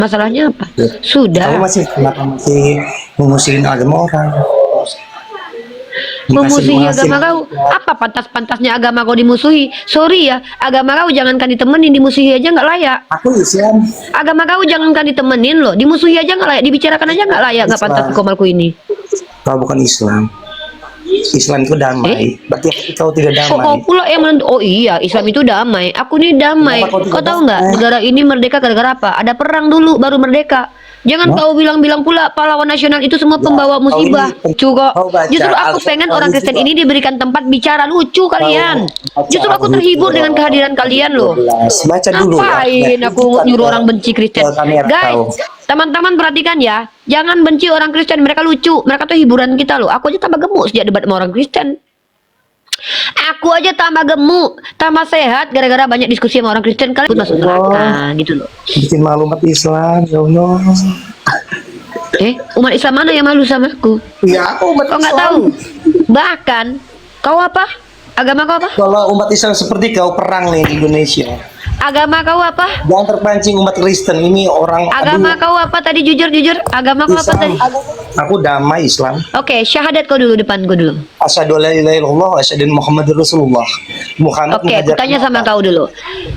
Masalahnya apa? Kamu Sudah. masih kenapa masih memusuhin agama orang? Dikasih Memusuhi menghasil. agama kau. Apa pantas-pantasnya agama kau dimusuhi? Sorry ya, agama kau jangankan ditemenin, dimusuhi aja nggak layak. Aku Islam. Agama kau jangankan ditemenin loh, dimusuhi aja nggak layak, dibicarakan aja nggak layak, nggak pantas Islam. kau malku ini. Kau bukan Islam. Islam itu damai. Berarti kau tidak Kok kau damai. pula yang oh iya, Islam itu damai. Aku nih damai. Kenapa kau Kau tidak tahu nggak, damai? negara ini merdeka gara-gara apa? Ada perang dulu baru merdeka. Jangan Hah? kau bilang-bilang pula pahlawan nasional itu semua Ya, pembawa kau ini musibah. Juga kau baca justru aku pengen orang Kristen ini diberikan tempat bicara lucu kalian. Justru aku terhibur dengan kehadiran kalian loh. Baca dulu ya. Ngapain aku nyuruh orang benci Kristen? Kamera kau. Guys, teman-teman perhatikan ya. Jangan benci orang Kristen, mereka lucu. Mereka tuh hiburan kita loh. Aku aja tambah gemuk sejak debat sama orang Kristen. Aku aja tambah gemuk, tambah sehat gara-gara banyak diskusi sama orang Kristen. Kalian ikut masuk neraka gitu loh. Bikin malu umat Islam, ya Allah. Umat Islam mana yang malu sama aku? Ya, aku umat Kau nggak Islam. tahu? Bahkan kau apa? Agama kau apa? Kalau umat Islam seperti kau perang nih di Indonesia. Agama kau apa? Jangan terpancing umat Kristen ini orang. Agama kau apa tadi? Jujur. Agama kau apa tadi? Aku damai Islam. Oke, syahadat kau dulu depan kau dulu. Asyhadu alla ilaha illallah wa asyhadu anna Muhammadar Rasulullah. Muhammad Oke, aku mengajarkan tanya sama apa? kau dulu.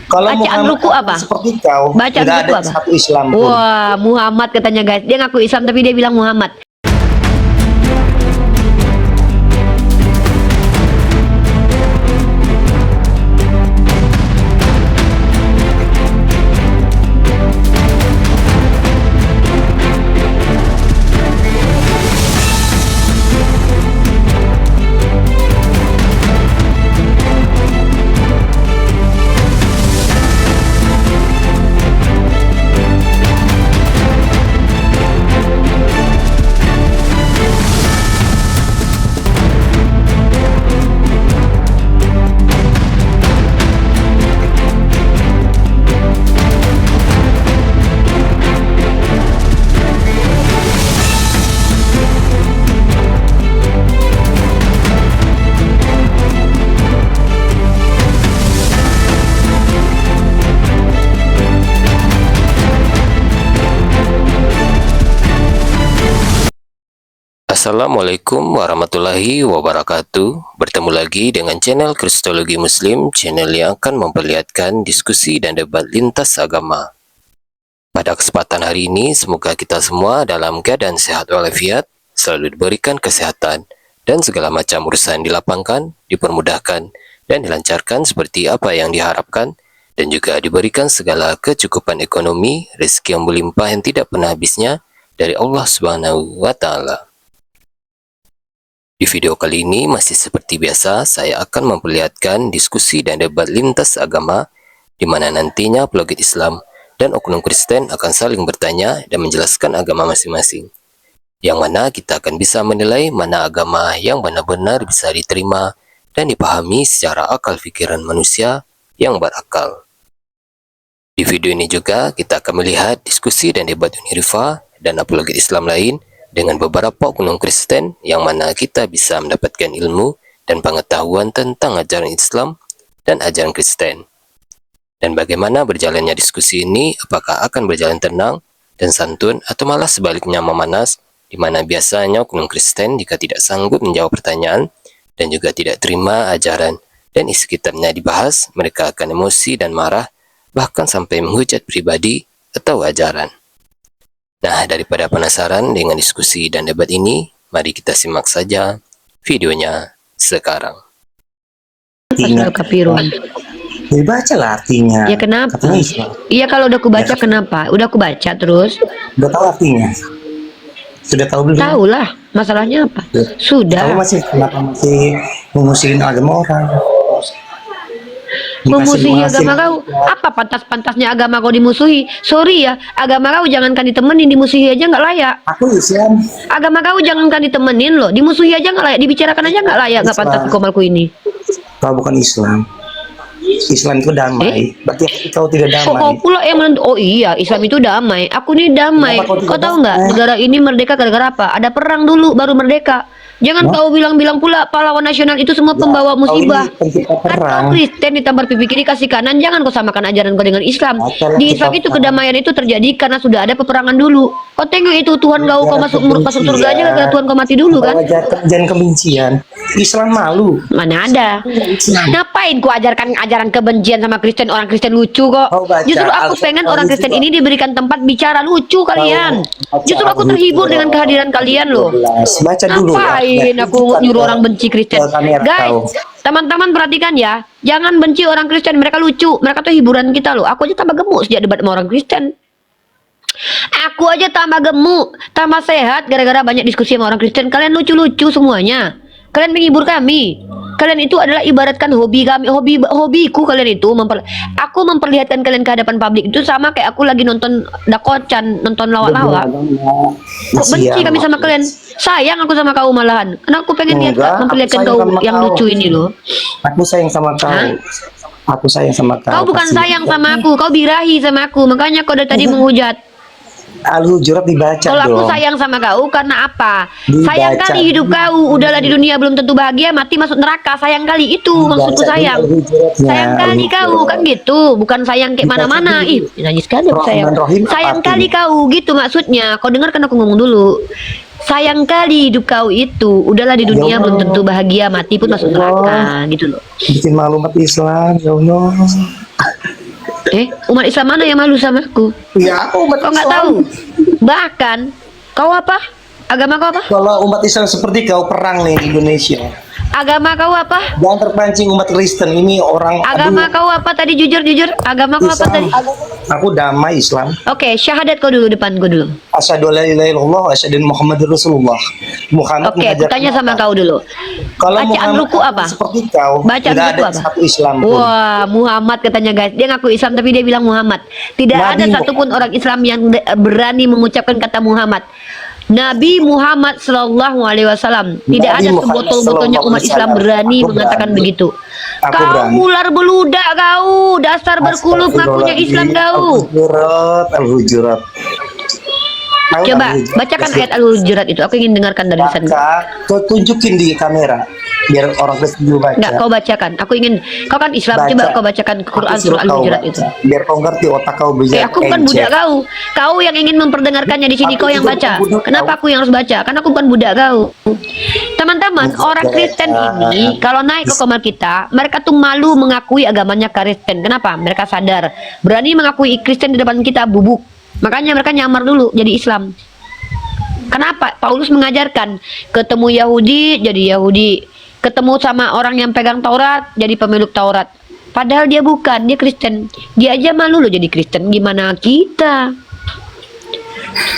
Kalau Bacaan Muhammad ruku apa? seperti kau, Bacaan tidak ruku ada apa? satu Islam pun. Wah, Muhammad katanya guys. Dia ngaku Islam tapi dia bilang Muhammad. Assalamualaikum warahmatullahi wabarakatuh. Bertemu lagi dengan channel Kristologi Muslim, channel yang akan memperlihatkan diskusi dan debat lintas agama. Pada kesempatan hari ini, semoga kita semua dalam keadaan sehat walafiat, selalu diberikan kesehatan, dan segala macam urusan dilapangkan, dipermudahkan, dan dilancarkan seperti apa yang diharapkan, dan juga diberikan segala kecukupan ekonomi, rezeki yang berlimpah yang tidak pernah habisnya dari Allah Subhanahu wa Ta'ala. Di video kali ini masih seperti biasa, saya akan memperlihatkan diskusi dan debat lintas agama di mana nantinya apologet Islam dan oknum Kristen akan saling bertanya dan menjelaskan agama masing-masing. Yang mana kita akan bisa menilai mana agama yang benar-benar bisa diterima dan dipahami secara akal pikiran manusia yang berakal. Di video ini juga kita akan melihat diskusi dan debat Unirifa dan apologet Islam lain dengan beberapa oknum Kristen yang mana kita bisa mendapatkan ilmu dan pengetahuan tentang ajaran Islam dan ajaran Kristen. Dan bagaimana berjalannya diskusi ini, apakah akan berjalan tenang dan santun atau malah sebaliknya memanas, di mana biasanya oknum Kristen jika tidak sanggup menjawab pertanyaan dan juga tidak terima ajaran dan isi kitabnya dibahas, mereka akan emosi dan marah, bahkan sampai menghujat pribadi atau ajaran. Nah, daripada penasaran dengan diskusi dan debat ini, mari kita simak saja videonya sekarang. Pasal kafirun. Ya, baca lah artinya. Ya kenapa? Katanya Islam. Iya kalau udah aku baca kenapa? Udah aku baca terus. Udah tahu artinya? Sudah tahu belum? Tahu lah. Masalahnya apa? Ya. Sudah. Kamu kenapa masih memusuhin agama orang? Memusuhi agama kau. Apa pantas-pantasnya agama kau dimusuhi? Sorry ya, agama kau jangankan ditemenin, dimusuhi aja nggak layak. Aku Islam. Agama kau jangankan ditemenin loh, dimusuhi aja nggak layak, dibicarakan aja nggak layak, nggak pantas kau malku ini. Kau bukan Islam. Islam itu damai. Berarti kau tidak Kok kau damai. pula yang oh iya, Islam itu damai. Aku nih damai. Kenapa kau tidak Kau tahu nggak, damai? negara ini merdeka gara-gara apa? Ada perang dulu baru merdeka. Jangan kau bilang-bilang pula pahlawan nasional itu semua pembawa kau ini musibah. pencipta Kan perang. kau Kristen ditampar pipi kiri kasih kanan, jangan kau samakan ajaran kau dengan Islam. Acara Di Islam kita itu perang. kedamaian itu terjadi karena sudah ada peperangan dulu. Kau tengok itu Tuhan kau masuk surga aja gara Tuhan kau mati dulu kan? Jangan kebencian. Islam malu. Mana ada? Ngapain ku ajarkan ajaran kebencian sama Kristen? Orang Kristen lucu kok. Kau baca Justru aku pengen orang Kristen ini diberikan tempat bicara lucu kalian. baca Justru aku terhibur dengan kehadiran kalian loh. Baca dulu Ngapain ya. aku nyuruh orang benci Kristen? Guys, teman-teman perhatikan ya. Jangan benci orang Kristen, mereka lucu. Mereka tuh hiburan kita loh. Aku aja tambah gemuk sejak debat sama orang Kristen. Aku aja tambah gemuk, tambah sehat gara-gara banyak diskusi sama orang Kristen. Kalian lucu-lucu semuanya. Kalian menghibur kami. Kalian itu adalah ibaratkan hobi kami, hobiku kalian itu. Aku memperlihatkan kalian ke hadapan publik itu sama kayak aku lagi nonton dakocan, nonton lawak-lawak. Kok benci kami sama kalian? Sayang aku sama kau malahan. Karena aku pengen lihat memperlihatkan kau yang lucu ini loh. Aku sayang sama kau. Hah? Aku sayang sama kau. Kau bukan sayang sama aku, kau birahi sama aku. Makanya kau dari tadi menghujat. Al-Hujurat dibaca Kalau aku dong. sayang sama kau karena apa? Dibaca. Sayang kali hidup kau. Udahlah di dunia belum tentu bahagia, mati masuk neraka. Sayang kali itu maksudku sayang. Sayang kali kau kan gitu, bukan sayang kayak mana-mana. Ih, najis sekali aku sayang. Sayang kali kau gitu maksudnya. Kau dengarkan aku ngomong dulu. Sayang kali hidup kau itu. Udahlah di dunia belum tentu bahagia, mati pun masuk neraka gitu loh. Bikin malu umat Islam, ya Allah. Umat Islam mana yang malu sama aku? Ya, aku umat Kau nggak Islam. tahu. Bahkan kau apa? Agama kau apa? Kalau umat Islam seperti kau perang nih di Indonesia. Agama kau apa? Jangan terpancing umat Kristen ini orang. Agama kau apa tadi? Jujur. Agama kau apa tadi? Aku damai Islam. Oke, syahadat kau dulu depan kau dulu. Asyhadu alla ilaha illallah wa asyhadu anna Muhammadar Rasulullah. Muhammad Oke, aku mengajarkan tanya sama apa? kau dulu. Kalau Bacaan Muhammad ruku apa? seperti kau, Bacaan tidak ruku ada apa? satu Islam pun. Wah, Muhammad katanya guys. Dia ngaku Islam tapi dia bilang Muhammad. Tidak Nabi ada satupun orang Islam yang berani mengucapkan kata Muhammad. Nabi Muhammad Sallallahu Alaihi Wasallam. Tidak Nabi ada Muhammad sebotol-botolnya Sallallahu umat Alaihi Islam Wasallam. berani Aku mengatakan berani. begitu. Aku Kau berani. ular beludak kau, dasar berkulub ngakunya Islam kau. Al-Hujurat. Tahu Coba Al-Hujurat? bacakan ayat Al-Hujurat itu. Aku ingin dengarkan dari lisan. Baca, kau tunjukin di kamera biar orang Kristen juga baca. Enggak, kau bacakan. Aku ingin, kau kan Islam, Baca. coba kau bacakan Quran Aku surah suruh kau Al-Hujurat baca. itu. Biar kau ngerti otak kau bisa. Aku bukan budak kau. Kau yang ingin memperdengarkannya di sini, Aku kau yang juga baca. bukan budak Kenapa kau. aku yang harus baca? Karena aku bukan budak kau. Teman-teman, Budak. orang Kristen ini kalau naik ke kamar kita, mereka tuh malu mengakui agamanya Kristen. Kenapa? Mereka sadar berani mengakui Kristen di depan kita bubuk. Makanya mereka nyamar dulu jadi Islam. Kenapa? Paulus mengajarkan ketemu Yahudi jadi Yahudi, ketemu sama orang yang pegang Taurat jadi pemeluk Taurat. Padahal dia bukan, dia Kristen. Dia aja malu loh jadi Kristen. Gimana kita?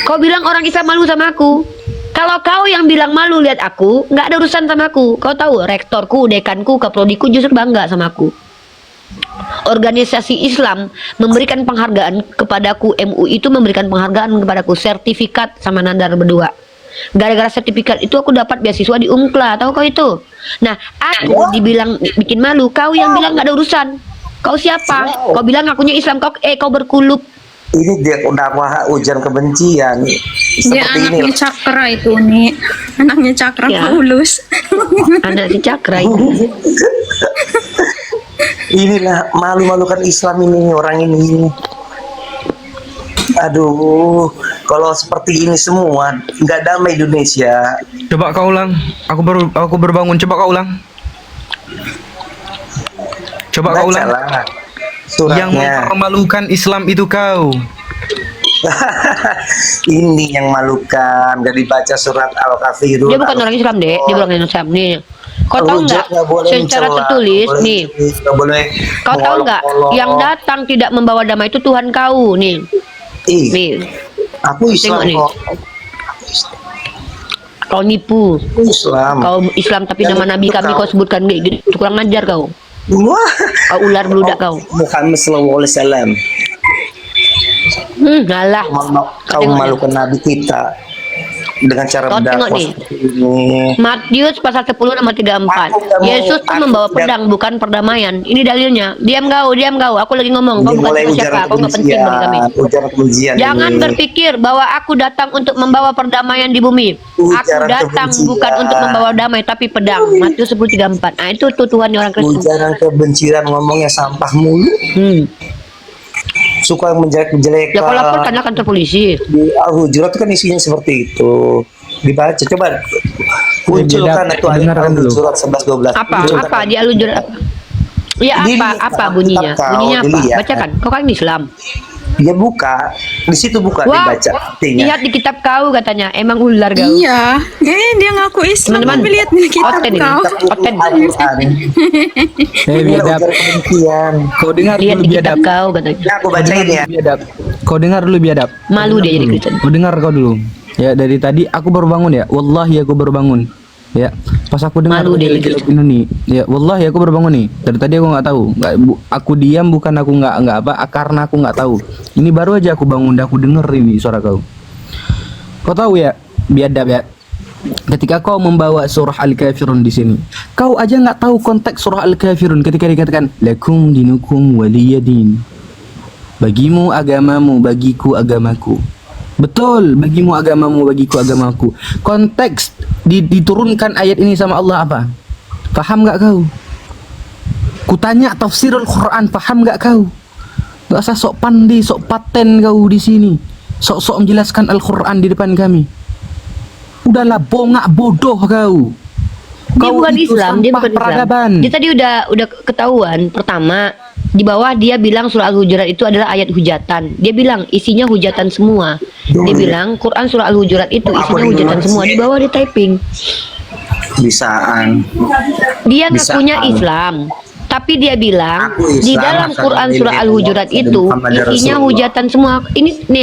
Kau bilang orang Islam malu sama aku. Kalau kau yang bilang malu lihat aku, nggak ada urusan sama aku. Kau tahu rektorku, dekanku, kaprodiku justru bangga sama aku. Organisasi Islam memberikan penghargaan kepadaku, MUI itu memberikan penghargaan kepadaku, sertifikat sama Nandar berdua. Gara-gara sertifikat itu aku dapat beasiswa di UNCLA, tahu kau itu? Nah, aku dibilang bikin malu, kau yang bilang nggak ada urusan. Kau siapa? Kau bilang akunya Islam, kau berkulub. Ini dia dakwah ujian kebencian. Dia Seperti ini. anaknya Cakra itu nih, anaknya Cakra Ya. Paulus. Anak si Cakra itu. Inilah malu-malukan Islam ini orang ini. Aduh, kalau seperti ini semua nggak damai Indonesia. Coba kau ulang. Aku berbangun. Coba kau ulang. Coba kau ulang. Bacalah Yang suratnya. mempermalukan Islam itu kau. Ini yang malukan. Gak dibaca surat Al-Kafirun. Dia bukan orang Islam, Dek. Dia bukan orang Islam nih. Kau tahu nggak? Secara tertulis nih. Nggak boleh. Kau tahu nggak? mengolok-olok. Yang datang tidak membawa damai itu Tuhan kau nih. Ih, Nih, aku Islam Tengok nih. kok. kau nipu. Aku Islam. Kau Islam tapi Yang nama Nabi itu kami kau. kau sebutkan gitu. Kurang ajar kau. Wah. Kau ular beludak kau. Muhammad sallallahu alaihi wasallam. Ngalah. Kau Tengok memalukan Nabi kita. dengan cara Kau tengok berdakwah nih. seperti ini. Matius pasal 10 nomor 34. Aku nggak mau- Yesus tuh aku membawa tidak- pedang bukan perdamaian. Ini dalilnya. Diam kau. Aku lagi ngomong. Kau Ini bukan mulai siapa. Kau nggak penting bagi kami. ujaran kebencian Jangan ini. berpikir bahwa aku datang untuk membawa perdamaian di bumi. Aku Ujaran datang kebencian. bukan untuk membawa damai tapi pedang. Matius 10:34. Nah, itu tuduhannya orang Kristen. Ujaran kebencian ngomongnya sampah mulu. Suka menjelek-jelekan. Ya kalau lapor kan kantor polisi. Di Al-Hujurat itu kan isinya seperti itu. Dibaca coba munculkan itu ayat dengarkan dulu. Al-Hujurat 11-12. Apa? Dia alujur apa? Ya Dilihat, apa bunyinya? kitab kau, Bunyinya apa? dilihat. Bacakan. Kau kan Islam. Dia buka di situ, buka Wah, dibaca artinya. lihat di kitab kau katanya. Emang ular kau. Iya. Dia ngaku Islam. Teman-teman, Tapi lihat nih kitab oten ini. kau. Oten. Al-Quran. Ini biadab. ujaran kebencian. Kau dengar Lihat dulu di biadab. kitab kau katanya. Nah, aku bacain ya. Biadab. Kau dengar dulu biadab. Malu dia jadi Kristen. Kau dengar kau dulu. Ya dari tadi aku baru bangun ya. Wallahi aku baru bangun. Ya, pas aku dengar Malu dia jelek-jelek ini nih. Ya, wallahi aku baru bangun nih. Dari tadi aku nggak tahu. Aku diam bukan aku nggak apa, karena aku nggak tahu. Ini baru aja aku bangun dan aku denger ini suara kau. Kau tahu ya, biadab ya. Ketika kau membawa surah Al-Kafirun di sini, kau aja nggak tahu konteks surah Al-Kafirun ketika dikatakan lakum dinukum waliyadin. Bagimu agamamu, bagiku agamaku. Betul, bagimu agamamu, bagiku agamaku. Konteks diturunkan ayat ini sama Allah apa? Faham nggak kau? Kutanya tafsirul Quran, paham nggak kau? Gak usah sok pandai, sok paten kau di sini. Sok-sok menjelaskan Al-Quran di depan kami. Udahlah, bongak bodoh kau. Dia bukan itu Islam, dia sampah bukan Islam. peradaban. Dia tadi udah ketahuan. Pertama, di bawah dia bilang surah Al-Hujurat itu adalah ayat hujatan. Dia bilang isinya hujatan semua. Dia bilang Quran surah Al-Hujurat itu isinya hujatan semua. Di bawah dia typing. Bisaan. Dia Bisa. ngakunya Islam. Tapi dia bilang Aku Islam, di dalam asal Quran surah memilih Al-Hujurat Allah itu Muhammad isinya Rasulullah. hujatan semua. Ini nih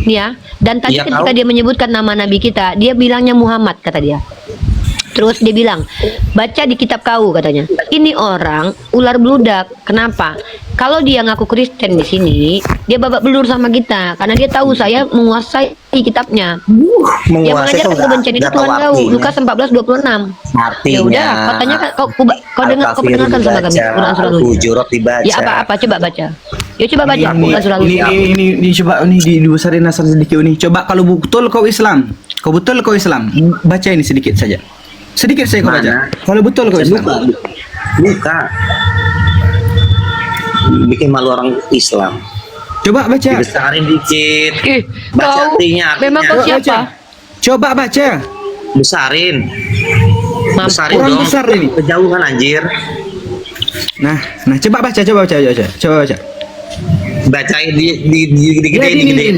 ya. Dan tadi Iya, ketika kau. dia menyebutkan nama nabi kita, dia bilangnya Muhammad kata dia. Terus dia bilang, baca di kitab kau katanya. Ini orang ular beludak. Kenapa? Kalau dia ngaku Kristen di sini, dia babak belur sama kita karena dia tahu saya menguasai kitabnya. Yang Menguasai mengajarkan itu kebencian itu nggak Tuhan tahu kau. artinya. Lukas 14:26. Artinya. Ya udah, katanya kau dengar, kau perdengarkan sama kami Quran surah Al-Hujurat. Al-Hujurat dibaca. Ya apa coba baca. Ya coba baca Quran surah Ini, Al-Hujurat. ini coba nih dibesarin asal sedikit nih. Coba kalau betul kau Islam, baca ini sedikit saja. Sedikit saya kau baca. Mana? Kalau betul kau Islam. Buka. Bikin malu orang Islam. Coba baca. Dibesarin dikit. Ih, Baca kau artinya. memang kau artinya. siapa? Coba baca. Besarin. Mampus. Besarin Orang dong. besar ini. Kejauhan anjir. Nah, coba baca. Coba baca. Bacain digedein, Ini. digedein.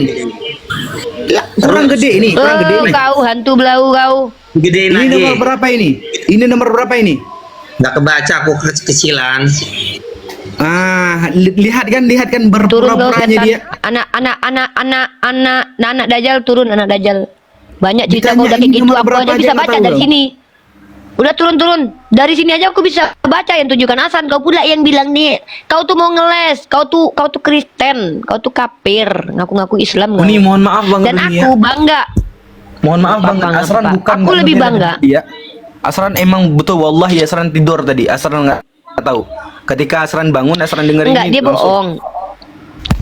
Kurang gede ini, kurang gede ini. Kau hantu belau kau. Digedein Ini lagi. nomor berapa ini? Ini nomor berapa ini? Nggak kebaca, aku kecilan. Lihat kan Turun kau berpura-puranya setan. dia. Anak Dajjal turun, anak Dajjal. Banyak cerita kau Ditanya udah kayak ini gitu, nomor aku berapa aja aja bisa nggak baca tahu dari kau. sini. Udah turun. Dari sini aja aku bisa baca yang tunjukkan Hasan. Kau pula yang bilang nih, kau tuh mau ngeles, kau tuh Kristen, kau tuh kafir, ngaku-ngaku Islam. Oh, kau. ini mohon maaf Bang Dan Rudi aku ya. bangga. Mohon maaf Bang, Bangga, Asran Pak. bukan. Aku nggak lebih membela bangga. Iya. Asran emang betul wallahi Asran tidur tadi. Asran nggak tahu. Ketika Asran bangun, Asran dengerin Enggak, ini dia langsung. bohong.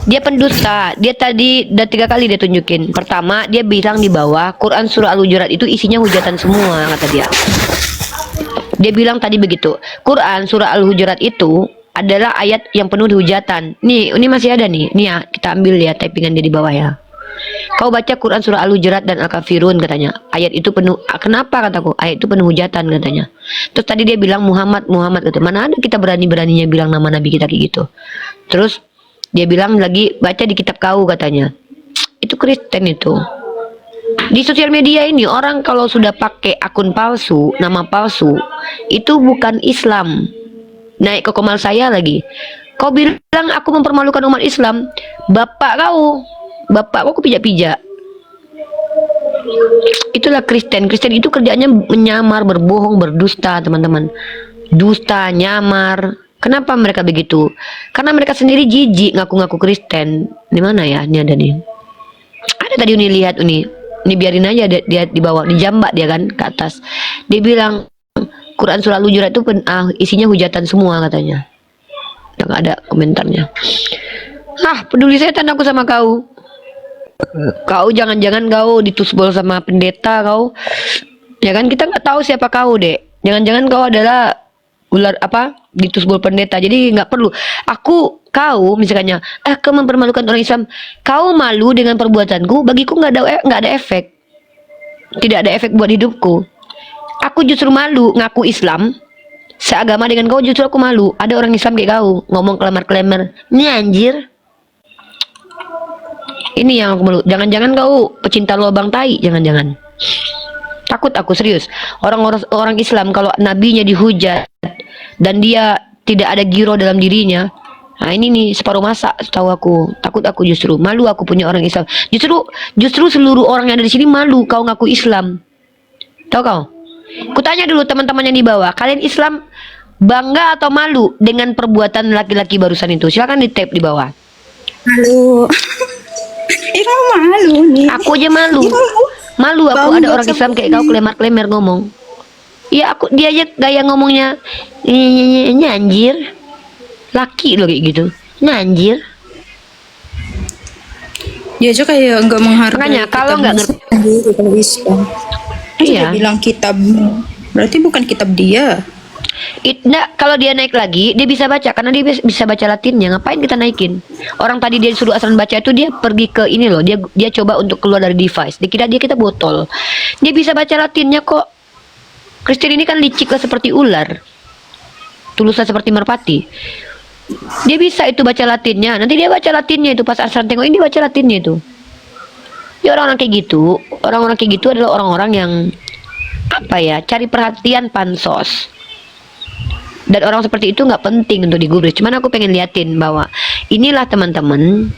Dia pendusta. Dia tadi udah 3 kali dia tunjukin. Pertama, dia bilang di bawah Quran surah Al-Hujurat itu isinya hujatan semua, kata dia. Dia bilang tadi begitu. Quran surah Al-Hujurat itu adalah ayat yang penuh hujatan. Nih, ini masih ada nih. Nih ya, kita ambil ya typingan dia di bawah ya. Kau baca Quran surah Al-Hujurat dan Al-Kafirun katanya. Ayat itu penuh. Kenapa kataku? Ayat itu penuh hujatan katanya. Terus tadi dia bilang Muhammad kata. Mana ada kita berani-beraninya bilang nama nabi kita kayak gitu. Terus dia bilang lagi baca di kitab kau katanya. Itu Kristen itu. Di sosial media ini orang kalau sudah pakai akun palsu, nama palsu, itu bukan Islam. Naik ke komal saya lagi. Kau bilang aku mempermalukan umat Islam. Bapak kau aku pijak-pijak. Itulah Kristen. Kristen itu kerjanya menyamar, berbohong, berdusta, teman-teman. Dusta, nyamar. Kenapa mereka begitu? Karena mereka sendiri jijik ngaku-ngaku Kristen. Di mana ya? Ini ada nih. Ada tadi Uni lihat Uni. Ini biarin aja dia dibawa, dijambak dia kan ke atas. Dia bilang Quran surah Al-Hujurat itu isinya hujatan semua katanya. Udah gak ada komentarnya. Peduli setan aku sama kau. Kau jangan-jangan kau ditusbol sama pendeta kau. Ya kan, kita nggak tahu siapa kau, Dek. Jangan-jangan kau adalah ular ditusbol pendeta. Jadi nggak perlu. Kau misalnya kau mempermalukan orang Islam. Kau malu dengan perbuatanku, bagiku nggak ada efek. Tidak ada efek buat hidupku. Aku justru malu ngaku Islam, seagama dengan kau, justru aku malu. Ada orang Islam kayak kau ngomong kelemar-kelemar. Ini anjir. Ini yang aku malu. Jangan-jangan kau pecinta lubang tai, jangan-jangan. Takut aku, serius. Orang Islam kalau nabinya dihujat dan dia tidak ada giro dalam dirinya, nah ini nih separuh masa, tahu aku. Takut aku, justru malu aku punya orang Islam. Justru seluruh orang yang ada di sini malu kau ngaku Islam. Tahu kau? Kutanya dulu teman-teman yang di bawah, kalian Islam bangga atau malu dengan perbuatan laki-laki barusan itu? Silakan di tap di bawah. Malu. Ira malu nih. Aku aja malu. Malu aku ada orang Islam kayak kau kelemar-kelemar ngomong. Ya dia aja gaya ngomongnya ini anjir. Laki loh kayak gitu. Ini anjir. Dia aja kayak nggak menghargai. Makanya kalau nggak ngerti kalau Islam. Iya. Dia bilang kitab, berarti bukan kitab dia. Kalau dia naik lagi, dia bisa baca karena dia bisa baca Latinnya. Ngapain kita naikin? Orang tadi dia suruh asal baca itu, dia pergi ke ini loh. Dia coba untuk keluar dari device. Dikira kita botol. Dia bisa baca Latinnya kok. Kristen ini kan licik lah seperti ular. Tuluslah seperti merpati. Dia bisa itu baca Latinnya. Nanti dia baca Latinnya itu pas asal tengok ini baca Latinnya itu. Ya orang-orang kayak gitu adalah orang-orang yang cari perhatian pansos. Dan orang seperti itu nggak penting untuk digubris. Cuman aku pengen liatin bahwa inilah teman-teman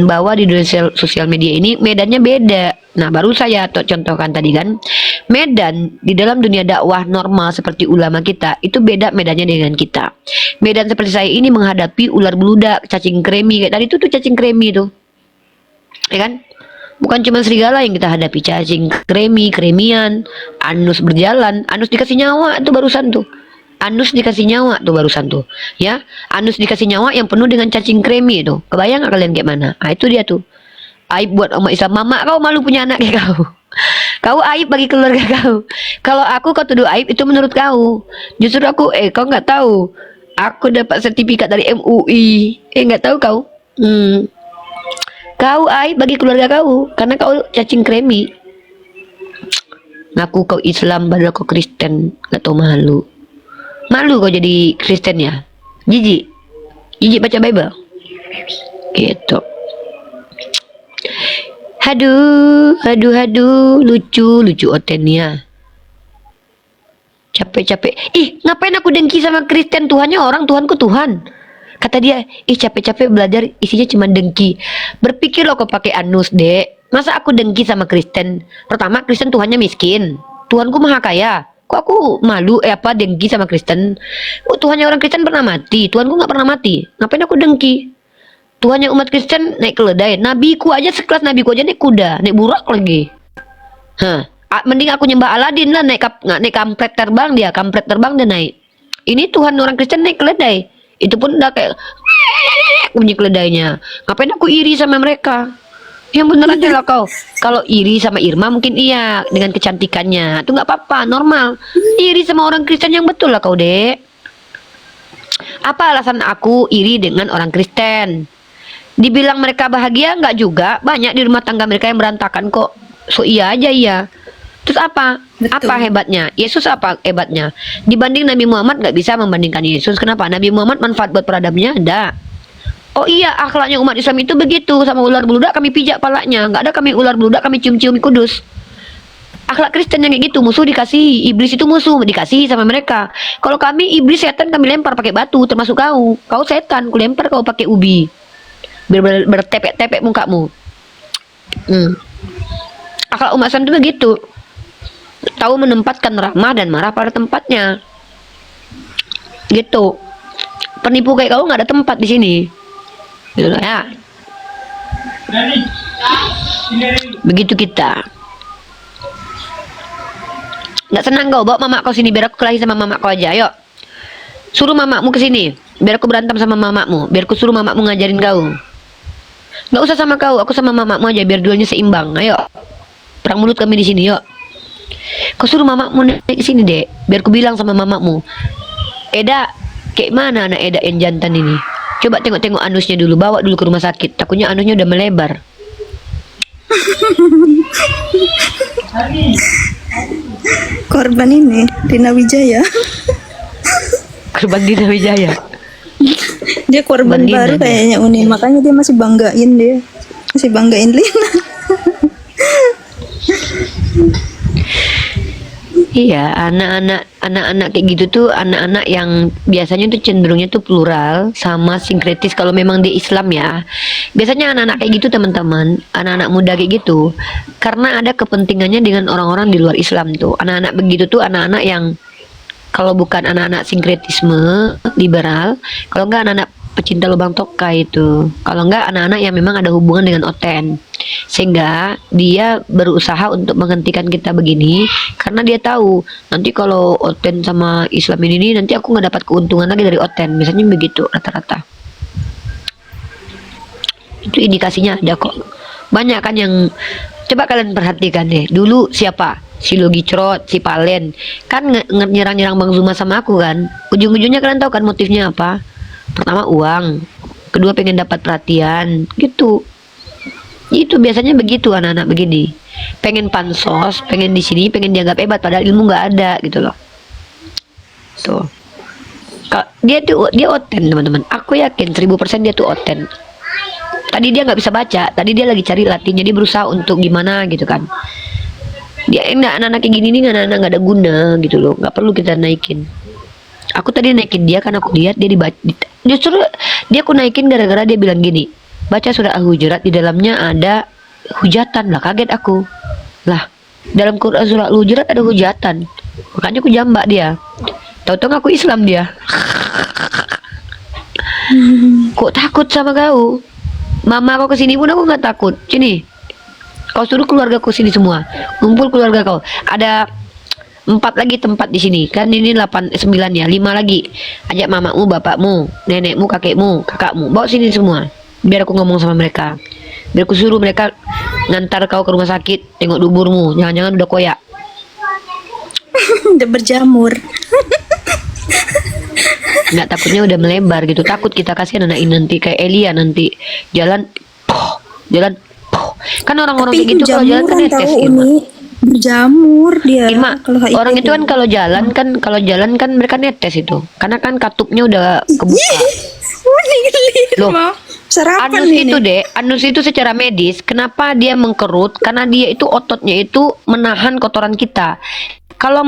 bahwa di dunia sosial media ini medannya beda. Nah, baru saya contohkan tadi kan, medan di dalam dunia dakwah normal seperti ulama kita itu beda medannya dengan kita. Medan seperti saya ini menghadapi ular beludak, cacing kremi kayak tadi itu tuh cacing kremi tuh, ya kan? Bukan cuma serigala yang kita hadapi, cacing kremian, anus berjalan, anus dikasih nyawa tuh barusan tuh. Anus dikasih nyawa tuh barusan tuh, ya. Anus dikasih nyawa yang penuh dengan cacing kremi itu. Kebayang gak kalian kayak mana? Nah, itu dia tuh. Aib buat umat Islam. Mama kau malu punya anak kayak kau. Kau aib bagi keluarga kau. Kalau aku kau tuduh aib itu menurut kau. Justru aku kau nggak tahu. Aku dapat sertifikat dari MUI. Nggak tahu kau. Kau aib bagi keluarga kau karena kau cacing kremi. Ngaku kau Islam padahal kau Kristen, nggak tahu malu. Malu kau jadi Kristen ya? Jijik baca Bible. Gitu. Aduh, lucu otennya. Capek. Ngapain aku dengki sama Kristen? Tuhannya orang, Tuhanku Tuhan. Kata dia, capek-capek belajar isinya cuma dengki. Berpikir lo kau pakai anus, Dek. Masa aku dengki sama Kristen? Pertama, Kristen Tuhannya miskin. Tuhanku maha kaya. Kok aku malu dengki sama Kristen? Tuhannya orang Kristen pernah mati, Tuhanku nggak pernah mati. Ngapain aku dengki? Tuhannya umat Kristen naik keledai, nabiku aja sekelas nabiku aja naik kuda, naik burak lagi. Mending aku nyembah Aladin lah, naik kampret terbang dia naik. Ini Tuhan orang Kristen naik keledai, itu pun udah kayak bunyi keledainya. Ngapain aku iri sama mereka? Yang bener aja lah kau. Kalau iri sama Irma mungkin iya dengan kecantikannya, itu nggak apa-apa, normal. Iri sama orang Kristen yang betul lah kau, Dek. Apa alasan aku iri dengan orang Kristen? Dibilang mereka bahagia nggak juga, banyak di rumah tangga mereka yang berantakan kok. So iya aja iya. Terus apa? Betul. Apa hebatnya? Yesus apa hebatnya? Dibanding Nabi Muhammad nggak bisa membandingkan Yesus. Kenapa? Nabi Muhammad manfaat buat peradabannya ada. Oh iya, akhlaknya umat Islam itu begitu. Sama ular beludak kami pijak palanya. Nggak ada kami ular beludak kami cium-ciumi kudus. Akhlak Kristen yang kayak gitu, musuh dikasih. Iblis itu musuh dikasih sama mereka. Kalau kami iblis setan kami lempar pakai batu, termasuk kau. Kau setan, ku lempar kau pakai ubi. Bertepek-tepek mukamu. Akhlak umat Islam itu begitu. Tahu menempatkan ramah dan marah pada tempatnya. Gitu. Penipu kayak kau nggak ada tempat di sini. Gitu ya. Begitu kita. Nggak senang kau, bawa mama kau sini biar aku kelahi sama mama kau aja. Ayo. Suruh mamamu ke sini biar aku berantem sama mamamu, biar aku suruh mamamu ngajarin kau. Nggak usah sama kau, aku sama mamamu aja biar duanya seimbang. Ayo. Perang mulut kami di sini, yuk. Kau suruh mamamu naik ke sini, Dek, biar aku bilang sama mamamu. Eda, kayak mana anak Eda yang jantan ini? Coba tengok-tengok anusnya dulu, bawa dulu ke rumah sakit. Takutnya anusnya udah melebar. Korban ini Rina Wijaya. Korban Dina Wijaya. Dia korban Bandina baru dia. kayaknya Uni, makanya dia masih banggain dia. Masih banggain Lina. Iya, anak-anak kayak gitu tuh anak-anak yang biasanya tuh cenderungnya tuh plural sama sinkretis kalau memang dia Islam ya. Biasanya anak-anak kayak gitu teman-teman, anak-anak muda kayak gitu karena ada kepentingannya dengan orang-orang di luar Islam tuh. Anak-anak begitu tuh anak-anak yang kalau bukan anak-anak sinkretisme liberal, kalau enggak anak-anak pecinta lubang tokai itu. Kalau enggak anak-anak yang memang ada hubungan dengan oten. Sehingga dia berusaha untuk menghentikan kita begini karena dia tahu nanti kalau oten sama Islam ini nanti aku nggak dapat keuntungan lagi dari oten. Biasanya begitu rata-rata. Itu indikasinya ada kok. Banyak kan yang coba kalian perhatikan deh. Dulu siapa? Si Logi Crot, si Palen. Kan nyerang-nyerang Bang Zuma sama aku kan. Ujung-ujungnya kalian tahu kan motifnya apa? Pertama uang, kedua pengen dapat perhatian, gitu. Itu biasanya begitu anak-anak begini. Pengen pansos, pengen di sini, pengen dianggap hebat padahal ilmu nggak ada gitu loh. Tuh. Dia oten teman-teman. Aku yakin 1000% dia tuh oten. Tadi dia nggak bisa baca, tadi dia lagi cari latihnya, dia berusaha untuk gimana gitu kan. Dia enggak anak-anak kayak gini nih anak-anak nggak ada guna gitu loh, nggak perlu kita naikin. Aku tadi naikin dia karena aku lihat dia justru dia aku naikin gara-gara dia bilang gini, baca surah Al-Hujurat, di dalamnya ada hujatan. Lah kaget aku, lah dalam Quran surah Al-Hujurat ada hujatan, makanya aku jambak dia. Tahu-tahu aku Islam dia. Kok takut sama kau? Mama kau kesini pun aku nggak takut. Sini, kau suruh keluarga kau sini semua, kumpul keluarga kau. Ada 4 lagi tempat di sini kan, ini 8 9 ya, 5 lagi. Ajak mamamu, bapakmu, nenekmu, kakekmu, kakakmu, bawa sini semua biar aku ngomong sama mereka, biar aku suruh mereka ngantar kau ke rumah sakit, tengok duburmu, jangan-jangan udah koyak. Udah berjamur. Nggak, takutnya udah melebar gitu, takut kita kasihan anak ini nanti kayak Elia nanti jalan kan orang-orang kayak gitu kalau jalan kan netes tahu Irma. Uni. Berjamur dia. Irma, Kalau HIV orang itu kan kalau jalan kan mereka netes itu karena kan katupnya udah kebuka. Uni Loh, Lima. Sarapan anus ini. itu deh, anus itu secara medis kenapa dia mengkerut? Karena dia itu ototnya itu menahan kotoran kita. Kalau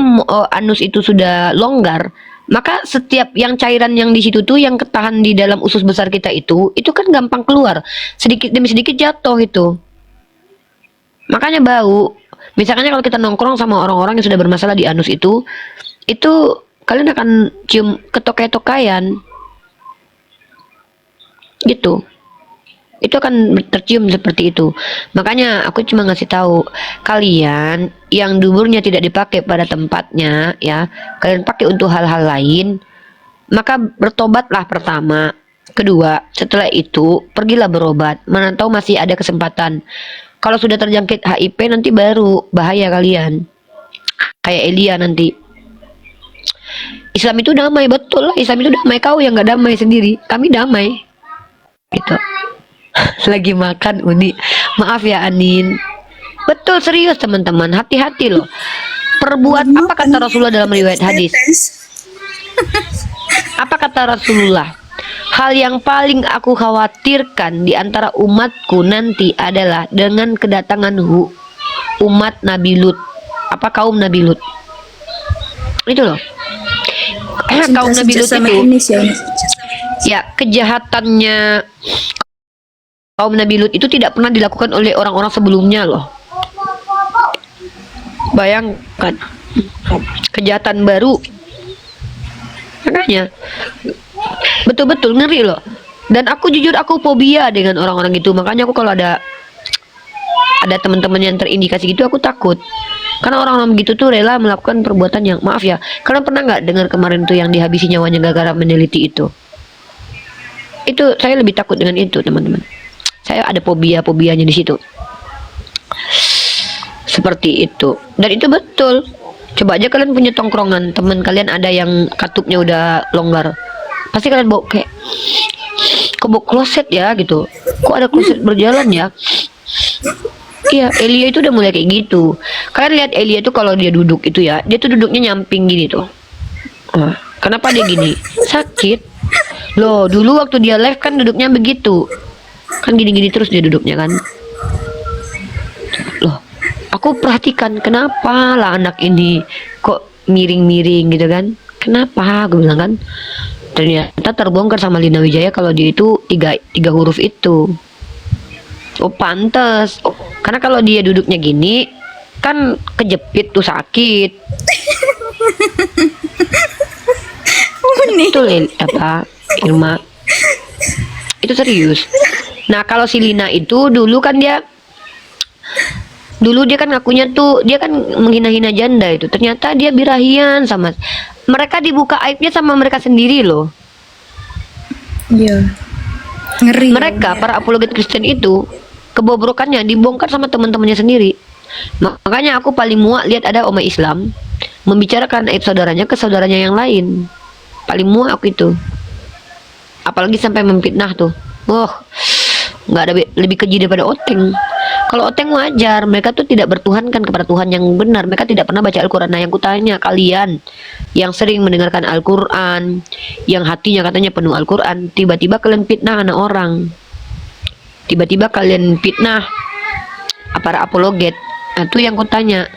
anus itu sudah longgar, maka setiap yang cairan yang di situ tuh yang ketahan di dalam usus besar kita itu kan gampang keluar, sedikit demi sedikit jatuh itu. Makanya bau. Misalnya kalau kita nongkrong sama orang-orang yang sudah bermasalah di anus itu kalian akan cium ketokai-tokayan gitu. Itu akan tercium seperti itu. Makanya aku cuma ngasih tahu kalian yang duburnya tidak dipakai pada tempatnya ya, kalian pakai untuk hal-hal lain, maka bertobatlah pertama. Kedua, setelah itu pergilah berobat. Mana tahu masih ada kesempatan. Kalau sudah terjangkit HIV nanti baru bahaya kalian. Kayak Elia nanti. Islam itu damai, betul lah. Islam itu damai, kau yang nggak damai sendiri. Kami damai. Gitu. Lagi makan Uni. Maaf ya Anin. Betul, serius teman-teman. Hati-hati loh. Perbuat apa kata Rasulullah dalam riwayat hadis? Apa kata Rasulullah? Hal yang paling aku khawatirkan di antara umatku nanti adalah dengan kedatangan umat Nabi Lut. Apa kaum Nabi Lut? Itu loh. Kaum Nabi Lut itu ya, kejahatannya kaum Nabi Lut itu tidak pernah dilakukan oleh orang-orang sebelumnya loh. Bayangkan kejahatan baru. Makanya betul-betul ngeri loh. Dan aku jujur aku fobia dengan orang-orang itu. Makanya aku kalau ada ada teman-teman yang terindikasi gitu, aku takut. Karena orang-orang begitu tuh rela melakukan perbuatan yang, maaf ya, kalian pernah nggak dengar kemarin tuh yang dihabisi nyawanya gara-gara meneliti itu? Itu saya lebih takut dengan itu, teman-teman. Saya ada fobia-fobianya di situ. Seperti itu. Dan itu betul. Coba aja kalian punya tongkrongan, teman kalian ada yang katupnya udah longgar. Pasti kalian bawa kayak, kok bawa kloset ya gitu. Kok ada kloset berjalan ya? Iya, Elia itu udah mulai kayak gitu. Kalian lihat Elia itu kalau dia duduk itu ya, dia tuh duduknya nyamping gini tuh. Kenapa dia gini? Sakit. Loh, dulu waktu dia live kan duduknya begitu. Kan gini-gini terus dia duduknya kan. Loh, aku perhatikan kenapa lah anak ini kok miring-miring gitu kan. Kenapa? Aku bilang kan. Ternyata terbongkar sama Lina Wijaya kalau dia itu tiga huruf itu. Oh pantes. Karena kalau dia duduknya gini kan kejepit tuh sakit. Itu apa Irma? Itu serius. Nah kalau si Lina itu dulu kan dia kan ngakunya tuh dia kan menghina-hina janda itu. Ternyata dia birahian sama mereka, dibuka aibnya sama mereka sendiri loh. Iya. Ngeri. Mereka para apologet Kristen itu kebobrokannya dibongkar sama teman-temannya sendiri. Makanya aku paling muak lihat ada umat Islam membicarakan aib saudaranya ke saudaranya yang lain. Paling muak aku itu. Apalagi sampai memfitnah tuh. Nggak ada lebih keji daripada Oteng. Kalau Oteng wajar, mereka tuh tidak bertuhankan kepada Tuhan yang benar. Mereka tidak pernah baca Al-Quran. Nah yang kutanya kalian yang sering mendengarkan Al-Quran, yang hatinya katanya penuh Al-Quran, tiba-tiba kalian fitnah anak orang, tiba-tiba kalian fitnah para apologet. Nah itu yang kutanya.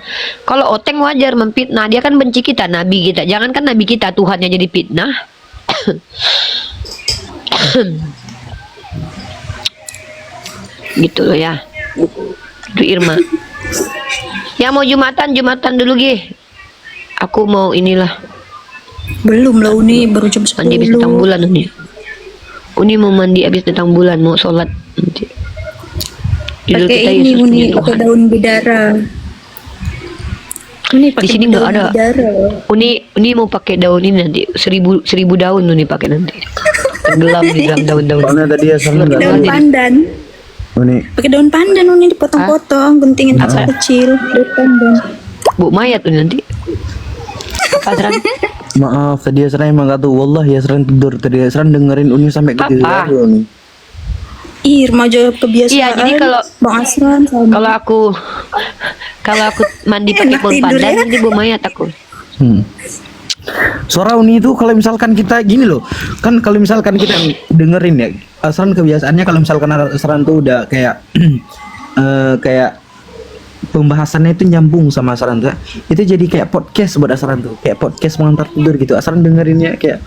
Kalau Oteng wajar memfitnah, dia kan benci kita, nabi kita. Jangankan nabi kita, Tuhannya jadi fitnah. Gitu loh ya. Itu Irma. Ya mau Jumatan dulu Gi. Aku mau inilah. Belum lah Uni, baru jam 10. Mandi habis datang bulan Uni mau mandi habis datang bulan, mau sholat nanti. Judul Pakai kita ini Yesus Uni, punya pakai Tuhan. daun bidara. Uni pakai Di sini nggak daun ada. bidara. Uni mau pakai daun ini nanti 1000 daun Uni pakai nanti. Tenggelam di dalam daun-daun. Soalnya tadi ya sama Pakai nggak daun tahu. pandan. Uni, Pakai daun pandan Uni dipotong-potong, guntingin kecil-kecil, daun pandan. Bu mayat Uni nanti. Apa Asran? maaf tadi Asran emang nggak tahu. Wallahi Asran tidur tadi. Asran dengerin Uni sampai Apa? ketiduran Uni. Irma aja kebiasaan. Iya, jadi kalau- Bang Asran sama Kalau aku mandi pakai Enak daun tidur pandan ya. nanti bu mayat aku. Suara Uni itu kalau misalkan kita gini loh, kan kalau misalkan kita dengerin ya, Asran kebiasaannya kalau misalkan Asran tuh udah kayak kayak pembahasannya itu nyambung sama Asran tuh, itu jadi kayak podcast buat Asran tuh, kayak podcast mengantar tidur gitu. Asran dengerinnya kayak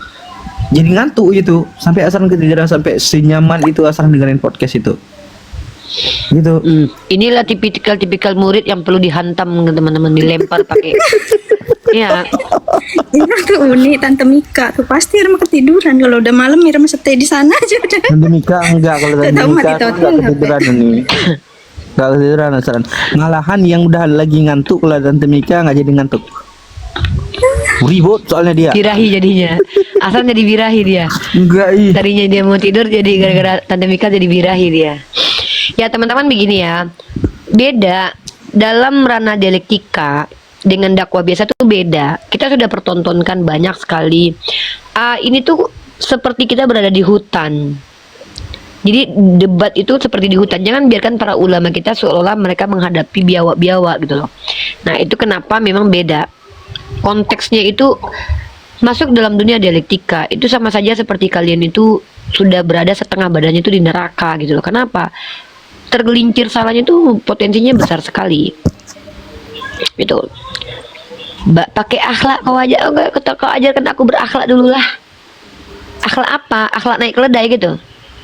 jadi ngantuk gitu, sampai Asran ketiduran, sampai senyaman itu Asran dengerin podcast itu. Gitu. Inilah tipikal murid yang perlu dihantam teman-teman, dilempar pakai. Iya. Irma tuh Uni, Tante Mika tuh pasti Irma ketiduran. Kalau udah malam Irma stay di sana aja udah. Tante Mika enggak, kalau Tante Tahu mati Mika tahu enggak ketiduran ini. Enggak ketiduran Asran. Malahan yang udah lagi ngantuk, kalau Tante Mika enggak jadi ngantuk. Ribut soalnya dia. Birahi jadinya. Asal jadi birahi dia. Enggak ih. Tadinya dia mau tidur jadi gara-gara Tante Mika jadi birahi dia. Ya teman-teman begini ya. Beda dalam ranah dialektika dengan dakwah biasa tuh beda. Kita sudah pertontonkan banyak sekali. Ini tuh seperti kita berada di hutan. Jadi debat itu seperti di hutan. Jangan biarkan para ulama kita seolah-olah mereka menghadapi biawak-biawak gitu loh. Nah itu kenapa memang beda. Konteksnya itu masuk dalam dunia dialektika. Itu sama saja seperti kalian itu sudah berada setengah badannya itu di neraka gitu loh. Kenapa? Tergelincir salahnya itu potensinya besar sekali. Itu. Pakai akhlak kau aja, kau ajarkan aku berakhlak dulu lah. Akhlak apa? Akhlak naik keledai gitu.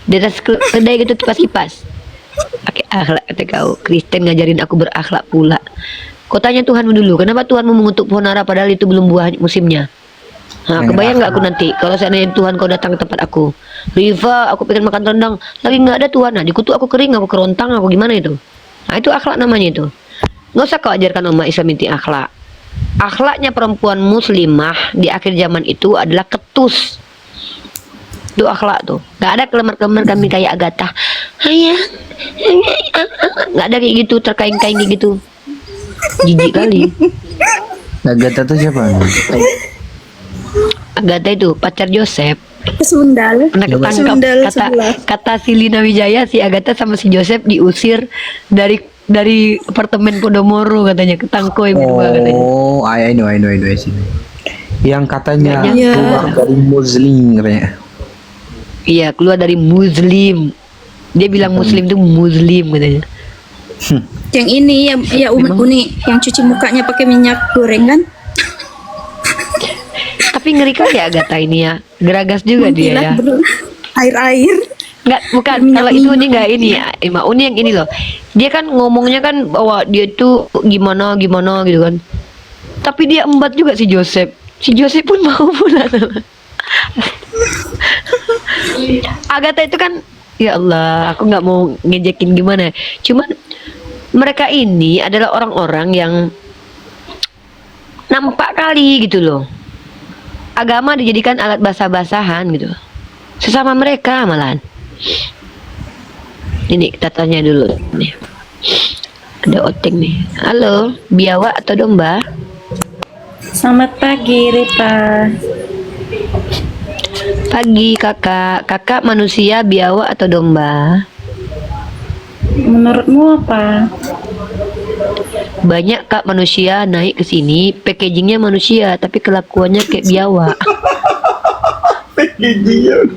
Di atas keledai gitu kipas-kipas. Pakai akhlak kata kau. Kristen ngajarin aku berakhlak pula. Kau tanya Tuhanmu dulu, kenapa Tuhanmu mengutuk pohon ara padahal itu belum buah musimnya? Nah, kebayang nggak aku nanti kalau seandainya Tuhan kau datang ke tempat aku, Riva, aku pengen makan rendang, lagi nggak ada Tuhan, nah dikutuk aku kering, aku kerontang, aku gimana itu? Nah, itu akhlak namanya itu. Nggak usah kau ajarkan umat Islam itu akhlak. Akhlaknya perempuan muslimah di akhir zaman itu adalah ketus. Itu akhlak tuh. Gak ada kelemar-kelemar kami kayak Agatha. Ayah. Gak ada kayak gitu, terkaing-kaing kayak gitu. Jijik kali. Agatha tuh siapa? Agatha itu pacar Joseph. Sundal. Pernah ketangkap Sundal kata sebelah. kata si Lina Wijaya, si Agatha sama si Joseph diusir dari apartemen Podomoro katanya, ketangkoi berdua katanya. Oh, I know. I see. Yang katanya Iya. keluar dari Muslim katanya. Iya, keluar dari Muslim. Dia bilang Muslim itu Muslim katanya. Yang ini ya Uni yang cuci mukanya pakai minyak goreng kan? Tapi ngeri kali ya Agatha ini ya. Geragas juga dia ya. Air-air. Enggak, bukan. Kalau itu Uni enggak ini ya. Uni yang ini loh. Dia kan ngomongnya kan bahwa dia tuh gimana gitu kan. Tapi dia embat juga si Joseph. Si Joseph pun mau pula. Agatha itu kan, ya Allah, aku nggak mau ngejekin gimana. Cuman mereka ini adalah orang-orang yang nampak kali gitu loh. Agama dijadikan alat basah-basahan gitu. Sesama mereka malahan. Ini kita tanya dulu nih. Ada Oteng nih. Halo, biawak atau domba? Selamat pagi, Rita. Pagi kakak. Kakak manusia, biawak atau domba? Menurutmu apa? Banyak kak manusia naik ke sini, packagingnya manusia, tapi kelakuannya kayak biawak.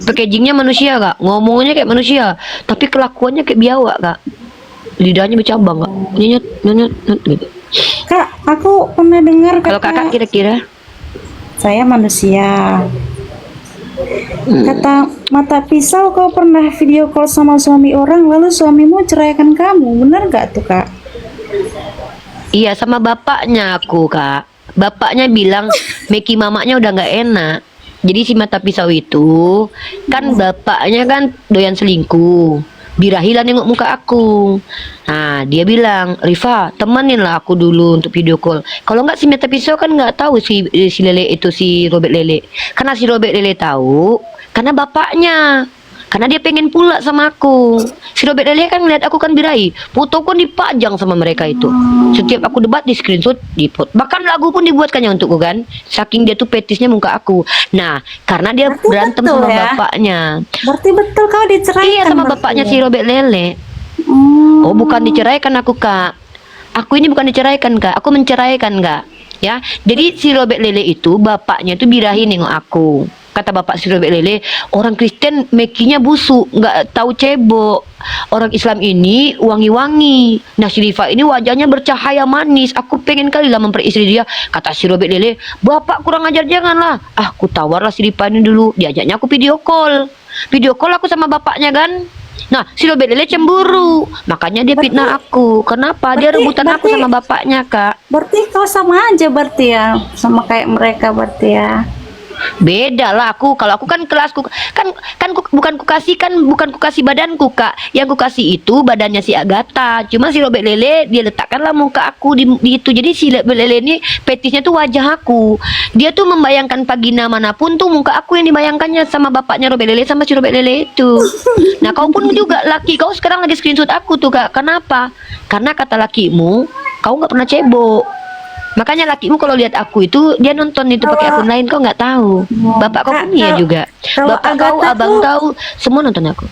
Packagingnya manusia kak, ngomongnya kayak manusia, tapi kelakuannya kayak biawak kak. Lidahnya bercabang kak, nyet gitu. Kak, aku pernah dengar Kalau kakak kira-kira? saya manusia. Kata mata pisau, kau pernah video call sama suami orang lalu suamimu ceraikan kamu, benar gak tuh kak? Iya, sama bapaknya aku kak. Bapaknya bilang Meki mamaknya udah nggak enak. Jadi si mata pisau itu kan bapaknya kan doyan selingkuh. Birahi lah nengok muka aku. Nah dia bilang, Rifa temenin lah aku dulu untuk video call. Kalau nggak si mata pisau kan nggak tahu si Lele itu, si Robert Lele. Karena si Robert Lele tahu karena bapaknya. Karena dia pengen pula sama aku. Si Robert Lele kan ngeliat aku kan birahi. Foto pun dipajang sama mereka itu. Setiap aku debat di screenshot, dipot. Bahkan lagu pun dibuatkannya untukku kan. Saking dia tuh petisnya muka aku. Nah, karena dia Berarti berantem betul sama ya? bapaknya. Berarti betul kau diceraikan? Iya sama berarti bapaknya ya? si Robert Lele. Hmm. Oh bukan diceraikan aku kak. Aku ini bukan diceraikan kak. Aku menceraikan kak. Ya. Jadi si Robert Lele itu bapaknya itu birahi nengok aku. Kata bapak si Robert Lele, orang Kristen mekinya busuk, nggak tahu cebok. Orang Islam ini wangi-wangi. Nah si Rifa ini wajahnya bercahaya manis. Aku pengen kali lah memperistri dia. Kata si Robert Lele, bapak kurang ajar janganlah. Ah, aku tawarlah si Rifa ini dulu. Diajaknya aku video call. Video call aku sama bapaknya kan. Nah si Robert Lele cemburu. Makanya dia fitnah aku. Kenapa? Dia rebutan aku sama bapaknya kak. Berarti kau sama aja berarti ya, sama kayak mereka berarti ya. Beda lah aku. Kalau aku kan kelasku bukan ku kasih badanku kak. Yang ku kasih itu badannya si Agatha. Cuma si Robert Lele dia letakkanlah muka aku di itu. Jadi si Robert Lele ini petisnya tuh wajah aku. Dia tuh membayangkan vagina manapun tuh muka aku yang dibayangkannya sama bapaknya Robert Lele sama si Robert Lele itu. Nah kau pun juga laki kau sekarang lagi screenshot aku tuh kak. Kenapa? Karena kata lakimu kau nggak pernah cebok. Makanya lakimu kalau lihat aku itu dia nonton itu pakai akun lain, kau nggak tahu. Bapak kau Kak, pun iya kalau- juga. kalau Bapak kau, Agatha abang tuh- kau semua nonton aku.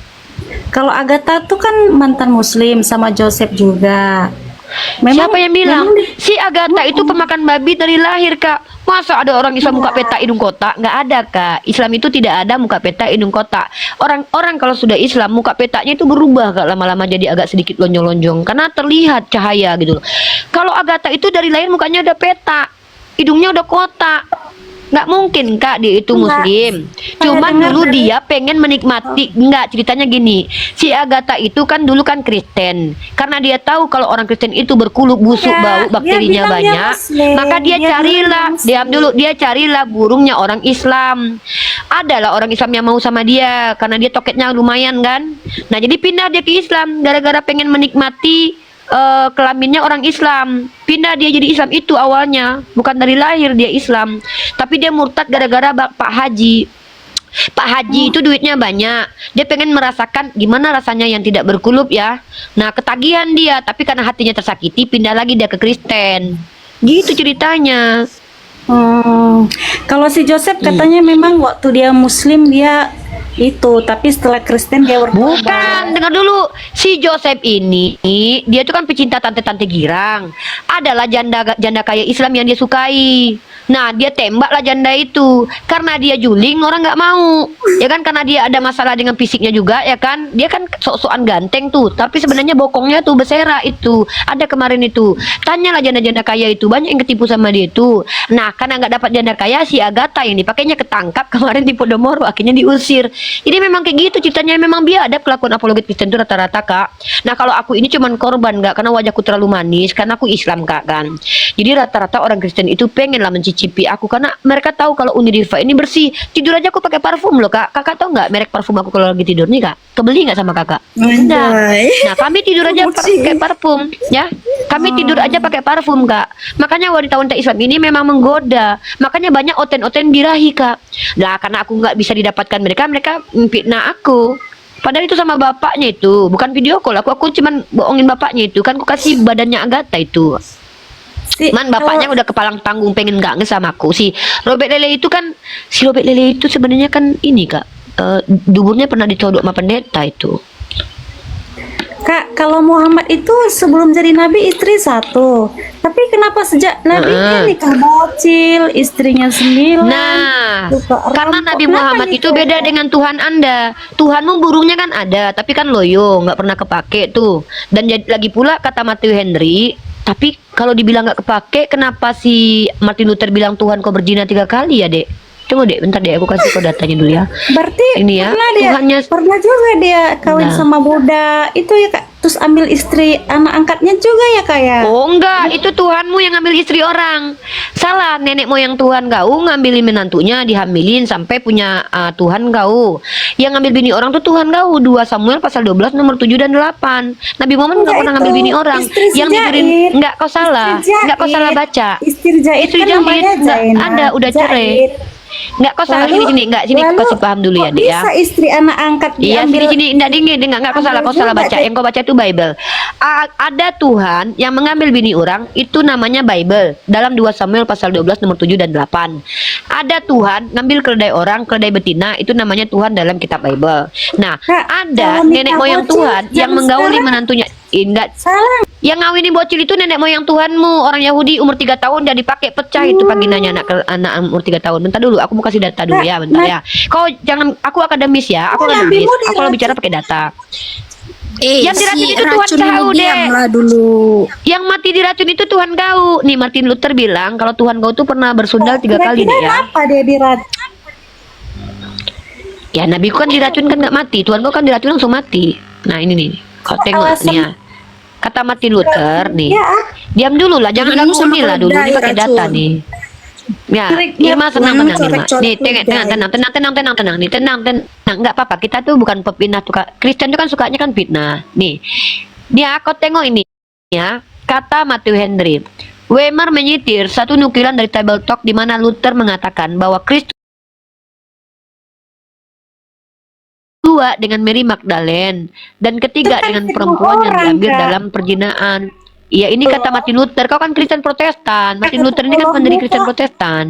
Kalau Agatha tuh kan mantan muslim sama Joseph juga. Siapa yang bilang? memang di- Si Agatha itu pemakan babi dari lahir kak. Masa ada orang Islam muka peta hidung kotak? Nggak ada kak. Islam itu tidak ada muka peta hidung kotak. Orang kalau sudah Islam muka petanya itu berubah kak, lama-lama jadi agak sedikit lonjong-lonjong karena terlihat cahaya gitu loh. Kalau Agatha itu dari lahir mukanya udah peta, hidungnya udah kotak. Nggak mungkin kak dia itu Enggak. muslim. Cuman dengar dulu dari- dia pengen menikmati. Enggak, ceritanya gini. Si Agatha itu kan dulu kan Kristen. Karena dia tahu kalau orang Kristen itu berkuluk busuk, Ya, bau, dia bakterinya bilang dia banyak. Muslim. Maka dia Dia carilah, bilang dia diam dulu, dia carilah burungnya orang Islam. Adalah orang Islam yang mau sama dia karena dia toketnya lumayan kan. Nah, jadi pindah dia ke Islam gara-gara pengen menikmati kelaminnya orang Islam. Pindah dia jadi Islam itu awalnya, bukan dari lahir dia Islam. Tapi dia murtad gara-gara Pak Haji. Pak Haji itu duitnya banyak. Dia pengen merasakan gimana rasanya yang tidak berkulub ya. Nah, ketagihan dia, tapi karena hatinya tersakiti, pindah lagi dia ke Kristen. Gitu ceritanya. Kalau si Joseph katanya memang waktu dia Muslim dia itu, tapi setelah Kristen dia berubah. Bukan, dengar dulu. Si Joseph ini, dia tuh kan pecinta tante-tante girang. Adalah janda kaya Islam yang dia sukai. Nah, dia tembaklah janda itu. Karena dia juling, orang nggak mau. Ya kan, karena dia ada masalah dengan fisiknya juga, ya kan. Dia kan sok-sokan ganteng tuh. Tapi sebenarnya bokongnya tuh bersera itu. Ada kemarin itu. Tanyalah janda-janda kaya itu. Banyak yang ketipu sama dia itu. Nah, karena nggak dapat janda kaya, si Agatha yang dipakainya ketangkap kemarin di Podomoro. Akhirnya diusir. Jadi memang kayak gitu ceritanya, memang biadab kelakuan apologet Kristen itu rata-rata, Kak. Nah, kalau aku ini cuman korban, Kak, karena wajahku terlalu manis, karena aku Islam, Kak, kan. Jadi rata-rata orang Kristen itu pengen lah mencicipi aku, karena mereka tahu kalau Unidiva ini bersih. Tidur aja aku pakai parfum loh, Kak. Kakak tahu nggak merek parfum aku kalau lagi tidur nih, Kak? Kebeli nggak sama Kakak? Enggak. Nah, kami tidur aja pakai parfum, ya. Kami tidur aja pakai parfum, Kak. Makanya wanita-wanita Islam ini memang menggoda. Makanya banyak oten-oten birahi, Kak. Nah, karena aku nggak bisa didapatkan mereka fitnah aku. Padahal itu sama bapaknya itu, bukan video call. Aku cuman bohongin bapaknya itu, kan aku kasih badannya Agatha itu. Man bapaknya udah kepalang tanggung pengen nggak sama aku. Si Robert Lele itu sebenarnya kan ini, Kak. Duburnya pernah ditodok sama pendeta itu. Kak, kalau Muhammad itu sebelum jadi nabi istri 1. Tapi kenapa sejak nabi kan nikah bocil, istrinya 9. Nah, Suka karena rampok. Nabi Kenapa Muhammad gitu? itu beda dengan Tuhan Anda. Tuhanmu burungnya kan ada, tapi kan loyo, nggak pernah kepake tuh. Dan lagi pula kata Matthew Henry, tapi kalau dibilang nggak kepake, kenapa si Martin Luther bilang Tuhan kau berzina 3 kali ya, Dek? Tunggu, Dek, bentar, Dek, aku kasih kau datanya dulu ya. Berarti Ini ya, pernah juga dia kawin Nah. sama Buddha itu ya, Kak. Terus ambil istri anak angkatnya juga ya, Kak ya? Oh enggak, itu Tuhanmu yang ngambil istri orang. Salah, nenek moyang Tuhan kau ngambilin menantunya, dihamilin sampai punya Tuhan kau. Yang ngambil bini orang tuh Tuhan kau. 2 Samuel pasal 12 nomor 7 dan 8. Nabi Muhammad enggak pernah Enggak, ngambil itu bini orang. istri Yang si tidurin Jaid. enggak, kau salah. Istri Enggak, kau Jaid. salah baca. Istri Jaid Istri kan Jaid, namanya enggak, Zainab. ada udah cerai. Jaid. Enggak, kau salah Lalu- sini enggak, sini lalu kau kasih paham dulu ya, kok Dek ya. bisa istri anak angkat Iya, diambil? sini enggak dingin, enggak kau salah Ambil baca. juga, Dek. Yang kau baca itu Bible. Ada Tuhan yang mengambil bini orang, itu namanya Bible. Dalam 2 Samuel pasal 12 nomor 7 dan 8. Ada Tuhan ngambil keledai orang, keledai betina, itu namanya Tuhan dalam kitab Bible. Nah, Kak, ada kalau nenek nikah moyang bocil Tuhan yang zaman menggauli sekarang- menantunya. Enggak, Salah. yang ngawinin bocil itu nenek moyang Tuhanmu. Orang Yahudi umur 3 tahun udah dipakai pecah itu vaginanya anak umur 3 tahun. Bentar dulu, aku mau kasih data dulu ya, bentar ya. Kau jangan, aku akademis ya, aku akademis. Nabimu Aku kalau bicara pakai data. Yang diracun si itu Tuhan racun ini tahu, Dek. diamlah dulu. Yang mati diracun itu Tuhan kau. Nih Martin Luther bilang kalau Tuhan kau tuh pernah bersundal 3 kali deh ya. Kenapa dia diracun? Ya Nabi ku kan diracun kan nggak mati. Tuhan kau kan diracun langsung mati. Nah ini nih. Kau tengok nih ya. Kata Martin Luther nih. Ya, Diam dulu lah, jangan Dirimu ganggu sama nih lah dulu. Ini keledai pakai racun. data nih. Ya, Irma tenang Irma. Nih, tenang. Nih, tenang. Nggak apa-apa. Kita tuh bukan pepinah tuh, Kak. Kristen tuh kan sukanya kan fitnah. Nih, dia kau tengok ini ya. Kata Matthew Henry. Weimar menyitir satu nukilan dari Table Talk di mana Luther mengatakan bahwa Kristus dua dengan Mary Magdalene dan ketiga Itu kan dengan semua perempuan yang orang, diambil Kak. dalam perzinaan. Iya, ini kata Martin Luther. Kau kan Kristen Protestan. Martin Luther ini kan Allah, pendiri Kak. Kristen Protestan.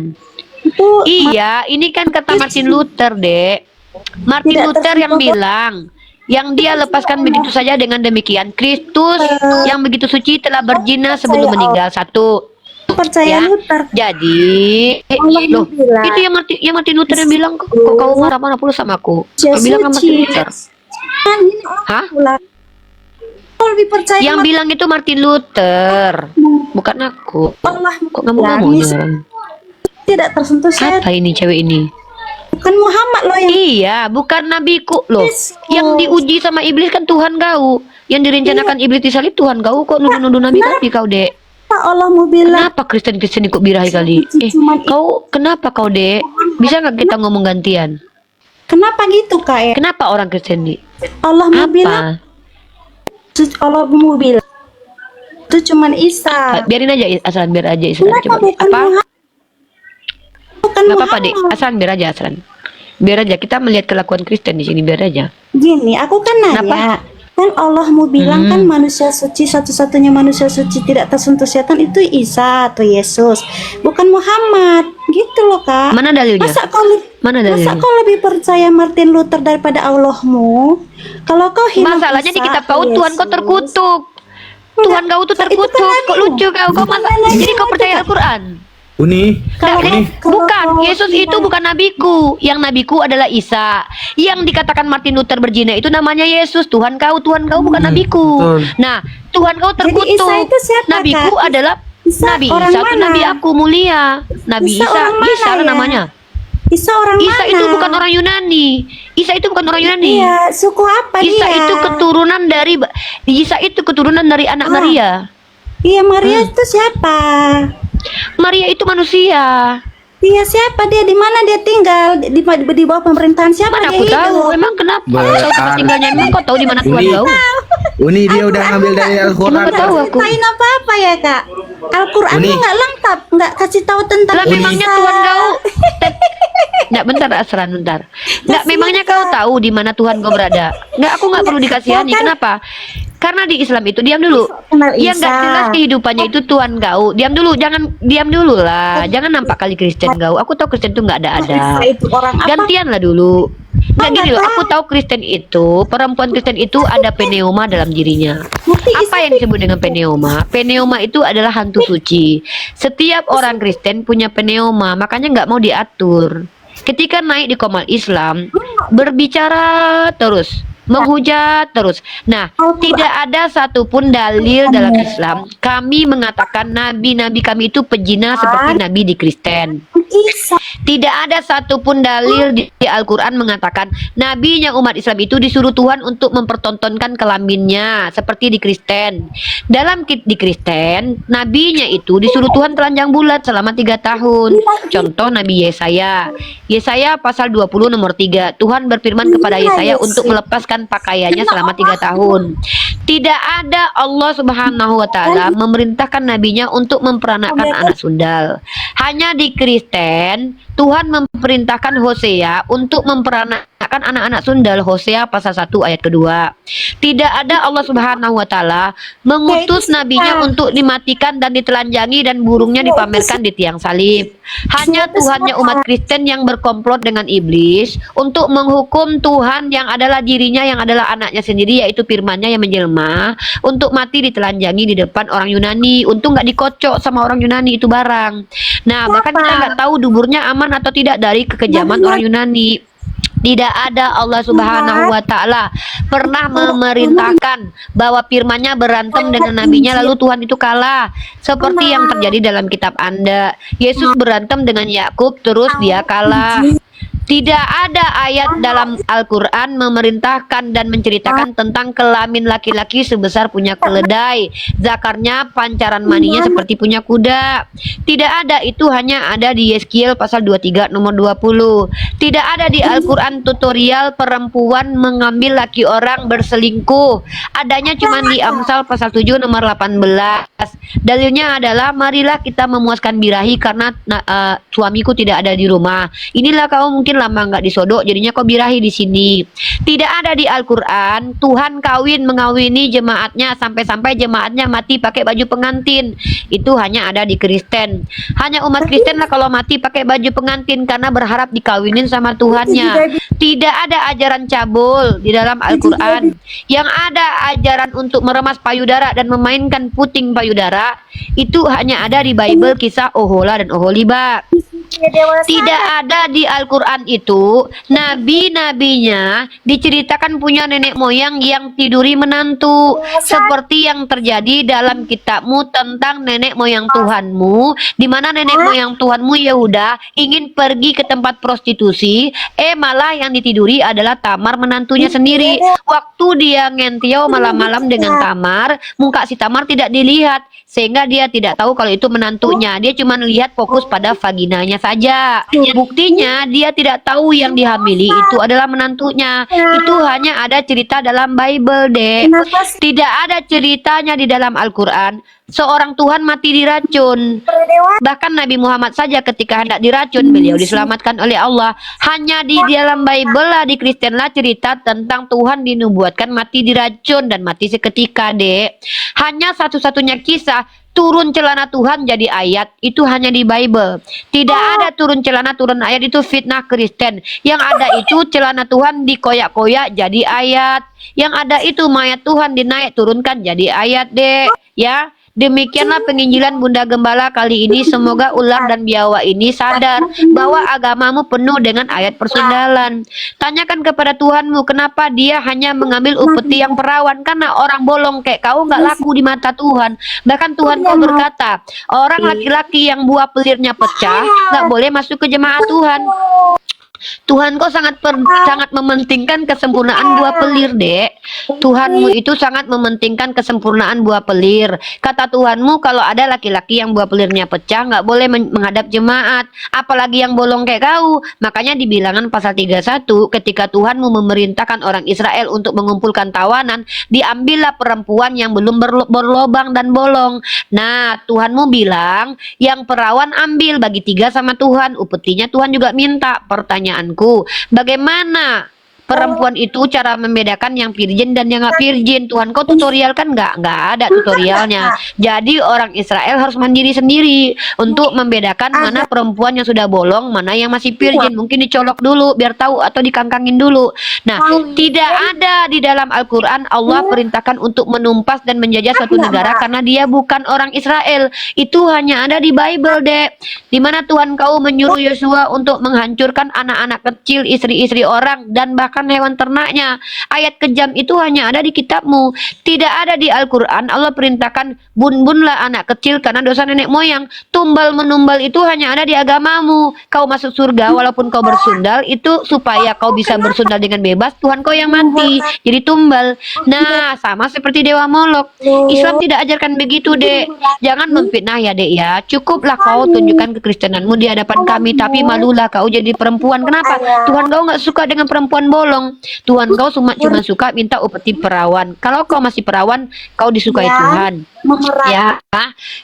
Itu Iya, ini kan kata Martin Luther, Dek. Martin Tidak Luther yang tersentuh. bilang, yang dia lepaskan begitu saja dengan demikian. Kristus yang begitu suci telah berzina sebelum meninggal. 1. percaya Ya. Luther. Jadi, Allah loh, bilang. itu yang Martin Luther yang bilang, kok kau marah-marah pula sama aku? Kau bilang sama Martin Luther. Kan ini orang Hah? pula. Kau lebih percaya Yang sama bilang itu Martin Luther, bukan aku. Allah. Kok ngomong-ngomong Ini orang? tidak tersentuh saya. Apa ini cewek ini? Bukan Muhammad loh yang Iya, bukan nabiku loh. Yesus. Yang diuji sama iblis kan Tuhan kau. Yang direncanakan iblis disalib Tuhan kau. Kok nuduh-nuduh nabi kau, Dek? Allah mau bilang. Kenapa Kristen-Kristen ikut birahi kali? Kau kenapa kau, Dek? Bisa nggak kita ngomong gantian? Kenapa gitu, Kak? Ya? Kenapa orang Kristen di? Allah mau bilang. Apa? Allah mau bilang. itu cuman Isa. Biarin aja Aslan, biar aja Isran. Kenapa Coba bukan apa? Muhammad? Bukan Nggak apa-apa, Dik. Muhammad. Aslan, biar aja Aslan. Biar aja kita melihat kelakuan Kristen di sini, biar aja. Gini, aku kan nanya, Kenapa? kan Allah mau bilang kan manusia suci, satu-satunya manusia suci tidak tersentuh setan itu Isa atau Yesus, bukan Muhammad, gitu loh Kak. Mana dalilnya? Mana Masa dalilnya? kau lebih percaya Martin Luther daripada Allahmu? Kalau kau hidup Masalahnya di Isa kitab atau kau Tuhan kau Yesus. terkutuk. Tuhan kau tuh Itu terkutuk. kan Kok nabimu. lucu kau? Kau masa Bukan jadi kau nabimu percaya juga. Al-Qur'an? Uni, Kalau- Uni. kalau Bukan, kau Yesus itu bilang- bukan nabiku. Yang nabiku adalah Isa. Yang dikatakan Martin Luther berzina itu namanya Yesus. Tuhan kau bukan nabiku. betul. Nah, Tuhan kau Jadi terkutuk. Isa itu siapa, Nabiku Kak? adalah Isa Nabi orang Isa itu mana? nabi aku mulia. Nabi Isa Isa, orang mana Isa ya? namanya. Isa orang Isa mana? itu bukan orang Yunani. Isa itu bukan orang Yunani. Iya, suku apa Isa dia? itu keturunan dari anak Ah. Maria. Iya, Maria itu siapa? Maria itu manusia. Iya, siapa dia? Di mana dia tinggal? Di bawah pemerintahan siapa Mana dia aku hidup? tahu? Emang kenapa? Kau tempat tinggalnya emang kau tahu di mana Tuhan Uni. kau? Uni dia udah ngambil dari Al-Quran. Emang tahu aku. Ceritain apa-apa ya, Kak? Al-Quran Uni. nggak lengkap, nggak kasih tahu tentang Lah Isa. memangnya Tuhan kau Nggak, bentar Asran, bentar. Nggak, memangnya kau tahu di mana Tuhan kau berada? Nggak, aku nggak perlu dikasihani. Kenapa? Karena di Islam itu, diam dulu. Kenal Yang nggak Isa. jelas kehidupannya itu Tuhan kau. Diam dulu, diam dulu lah. Jangan nampak kali Kristen kau. Aku tahu Kristen itu nggak ada. Isa itu orang apa? Gantian lah dulu. Nggak nggak gini loh, tahu. aku tahu Kristen itu, perempuan Kristen itu ada pneuma dalam dirinya. Nanti Apa yang disebut dengan pneuma? Pneuma itu adalah hantu suci. Setiap orang Kristen punya pneuma, makanya nggak mau diatur. Ketika naik di Komal Islam, berbicara terus, menghujat terus. Nah, tidak ada satupun dalil dalam Islam kami mengatakan nabi-nabi kami itu pezina seperti nabi di Kristen. Isa. Tidak ada satupun dalil di Al-Quran mengatakan nabinya umat Islam itu disuruh Tuhan untuk mempertontonkan kelaminnya seperti di Kristen. Di Kristen, nabinya itu disuruh Tuhan telanjang bulat selama 3 tahun. Contoh Nabi Yesaya. Yesaya pasal 20 nomor 3. Tuhan berfirman kepada Yesaya untuk melepaskan pakaiannya selama 3 tahun. Tidak ada Allah Subhanahu wa taala memerintahkan nabinya untuk memperanakan anak sundal. Hanya di Kristen Tuhan memerintahkan Hosea untuk memperanakan anak-anak sundal. Hosea pasal 1 ayat kedua. Tidak ada Allah Subhanahu wa taala mengutus nabinya untuk dimatikan dan ditelanjangi dan burungnya dipamerkan di tiang salib. Hanya Tuhannya umat Kristen yang berkomplot dengan iblis untuk menghukum Tuhan yang adalah dirinya, yang adalah anaknya sendiri, yaitu firman-Nya yang menjelma, untuk mati ditelanjangi di depan orang Yunani. Untung nggak dikocok sama orang Yunani itu barang. Nah, bahkan kita nggak tahu duburnya aman atau tidak dari kekejaman orang Yunani. Tidak ada Allah Subhanahu wa taala pernah memerintahkan bahwa firman-Nya berantem dengan nabinya lalu Tuhan itu kalah. Seperti yang terjadi dalam kitab Anda. Yesus berantem dengan Yakub terus dia kalah. Tidak ada ayat dalam Al-Quran memerintahkan dan menceritakan tentang kelamin laki-laki sebesar punya keledai, zakarnya pancaran maninya seperti punya kuda. Tidak ada, itu hanya ada di Yeskiel pasal 23 nomor 20. Tidak ada di Al-Quran tutorial perempuan mengambil laki orang berselingkuh. Adanya cuma di Amsal pasal 7 nomor 18. Dalilnya adalah marilah kita memuaskan birahi karena suamiku tidak ada di rumah. Inilah kau mungkin lama nggak disodok, jadinya kau birahi di sini. Tidak ada di Al-Quran Tuhan mengawini jemaatnya sampai-sampai jemaatnya mati pakai baju pengantin. Itu hanya ada di Kristen. Hanya umat Kristen lah kalau mati pakai baju pengantin karena berharap dikawinin sama Tuhannya. Tidak ada ajaran cabul di dalam Al-Quran. Yang ada ajaran untuk meremas payudara dan memainkan puting payudara itu hanya ada di Bible, kisah Ohola dan Oholiba. Tidak ada di Al-Quran itu nabi-nabinya diceritakan punya nenek moyang yang tiduri menantu seperti yang terjadi dalam kitabmu tentang nenek moyang Tuhanmu, di mana nenek moyang Tuhanmu Yehuda ingin pergi ke tempat prostitusi, malah yang ditiduri adalah Tamar menantunya sendiri. Waktu dia ngentiau malam-malam dengan Tamar, muka si Tamar tidak dilihat sehingga dia tidak tahu kalau itu menantunya. Dia cuma lihat fokus pada vaginanya saja. Buktinya dia tidak tahu yang dihamili itu adalah menantunya. Itu hanya ada cerita dalam Bible, Dek. Kenapa sih? Tidak ada ceritanya di dalam Al-Quran seorang Tuhan mati diracun. Bahkan Nabi Muhammad saja ketika hendak diracun, beliau diselamatkan oleh Allah. Hanya di dalam Bible lah, di Kristen lah cerita tentang Tuhan dinubuatkan mati diracun dan mati seketika, Dek. Hanya satu-satunya kisah turun celana Tuhan jadi ayat itu hanya di Bible. Tidak ada turun celana turun ayat, itu fitnah Kristen. Yang ada itu celana Tuhan dikoyak-koyak jadi ayat. Yang ada itu mayat Tuhan dinaik turunkan jadi ayat, Dek. Ya. Demikianlah penginjilan Bunda Gembala kali ini. Semoga ular dan biawak ini sadar bahwa agamamu penuh dengan ayat persundalan. Tanyakan kepada Tuhanmu kenapa dia hanya mengambil upeti yang perawan. Karena orang bolong kayak kau nggak laku di mata Tuhan. Bahkan Tuhan kau berkata, orang laki-laki yang buah pelirnya pecah nggak boleh masuk ke jemaat Tuhan. Tuhan kau sangat mementingkan kesempurnaan buah pelir, Dek. Tuhanmu itu sangat mementingkan kesempurnaan buah pelir. Kata Tuhanmu kalau ada laki-laki yang buah pelirnya pecah nggak boleh menghadap jemaat, apalagi yang bolong kayak kau. Makanya di Bilangan pasal 31 ketika Tuhanmu memerintahkan orang Israel untuk mengumpulkan tawanan, diambillah perempuan yang belum berlobang dan bolong. Nah, Tuhanmu bilang yang perawan ambil, bagi 3 sama Tuhan. Upetinya Tuhan juga minta. Pertanyaanku, bagaimana perempuan itu cara membedakan yang virgin dan yang nggak virgin? Tuhan kau tutorial kan nggak ada tutorialnya. Jadi orang Israel harus mandiri sendiri untuk membedakan mana perempuan yang sudah bolong, mana yang masih virgin. Mungkin dicolok dulu biar tahu atau dikangkangin dulu. Nah, tidak ada di dalam Al-Quran Allah perintahkan untuk menumpas dan menjajah suatu negara karena dia bukan orang Israel. Itu hanya ada di Bible, Dek. Di mana Tuhan kau menyuruh Yosua untuk menghancurkan anak-anak kecil, istri-istri orang, dan bahkan hewan ternaknya. Ayat kejam itu hanya ada di kitabmu. Tidak ada di Al-Quran. Allah perintahkan bun-bunlah anak kecil karena dosa nenek moyang. Tumbal menumbal itu hanya ada di agamamu. Kau masuk surga walaupun kau bersundal, itu supaya kau bisa bersundal dengan bebas. Tuhan kau yang mati jadi tumbal. Nah, sama seperti Dewa Molok. Islam tidak ajarkan begitu, Dek. Jangan memfitnah ya, Dek, ya. Cukuplah kau tunjukkan kekristenanmu di hadapan kami, tapi malulah kau jadi perempuan. Kenapa? Tuhan kau nggak suka dengan perempuan bolong. Tuhan kau cuma suka minta upeti perawan. Kalau kau masih perawan, kau disukai Tuhan. Ya,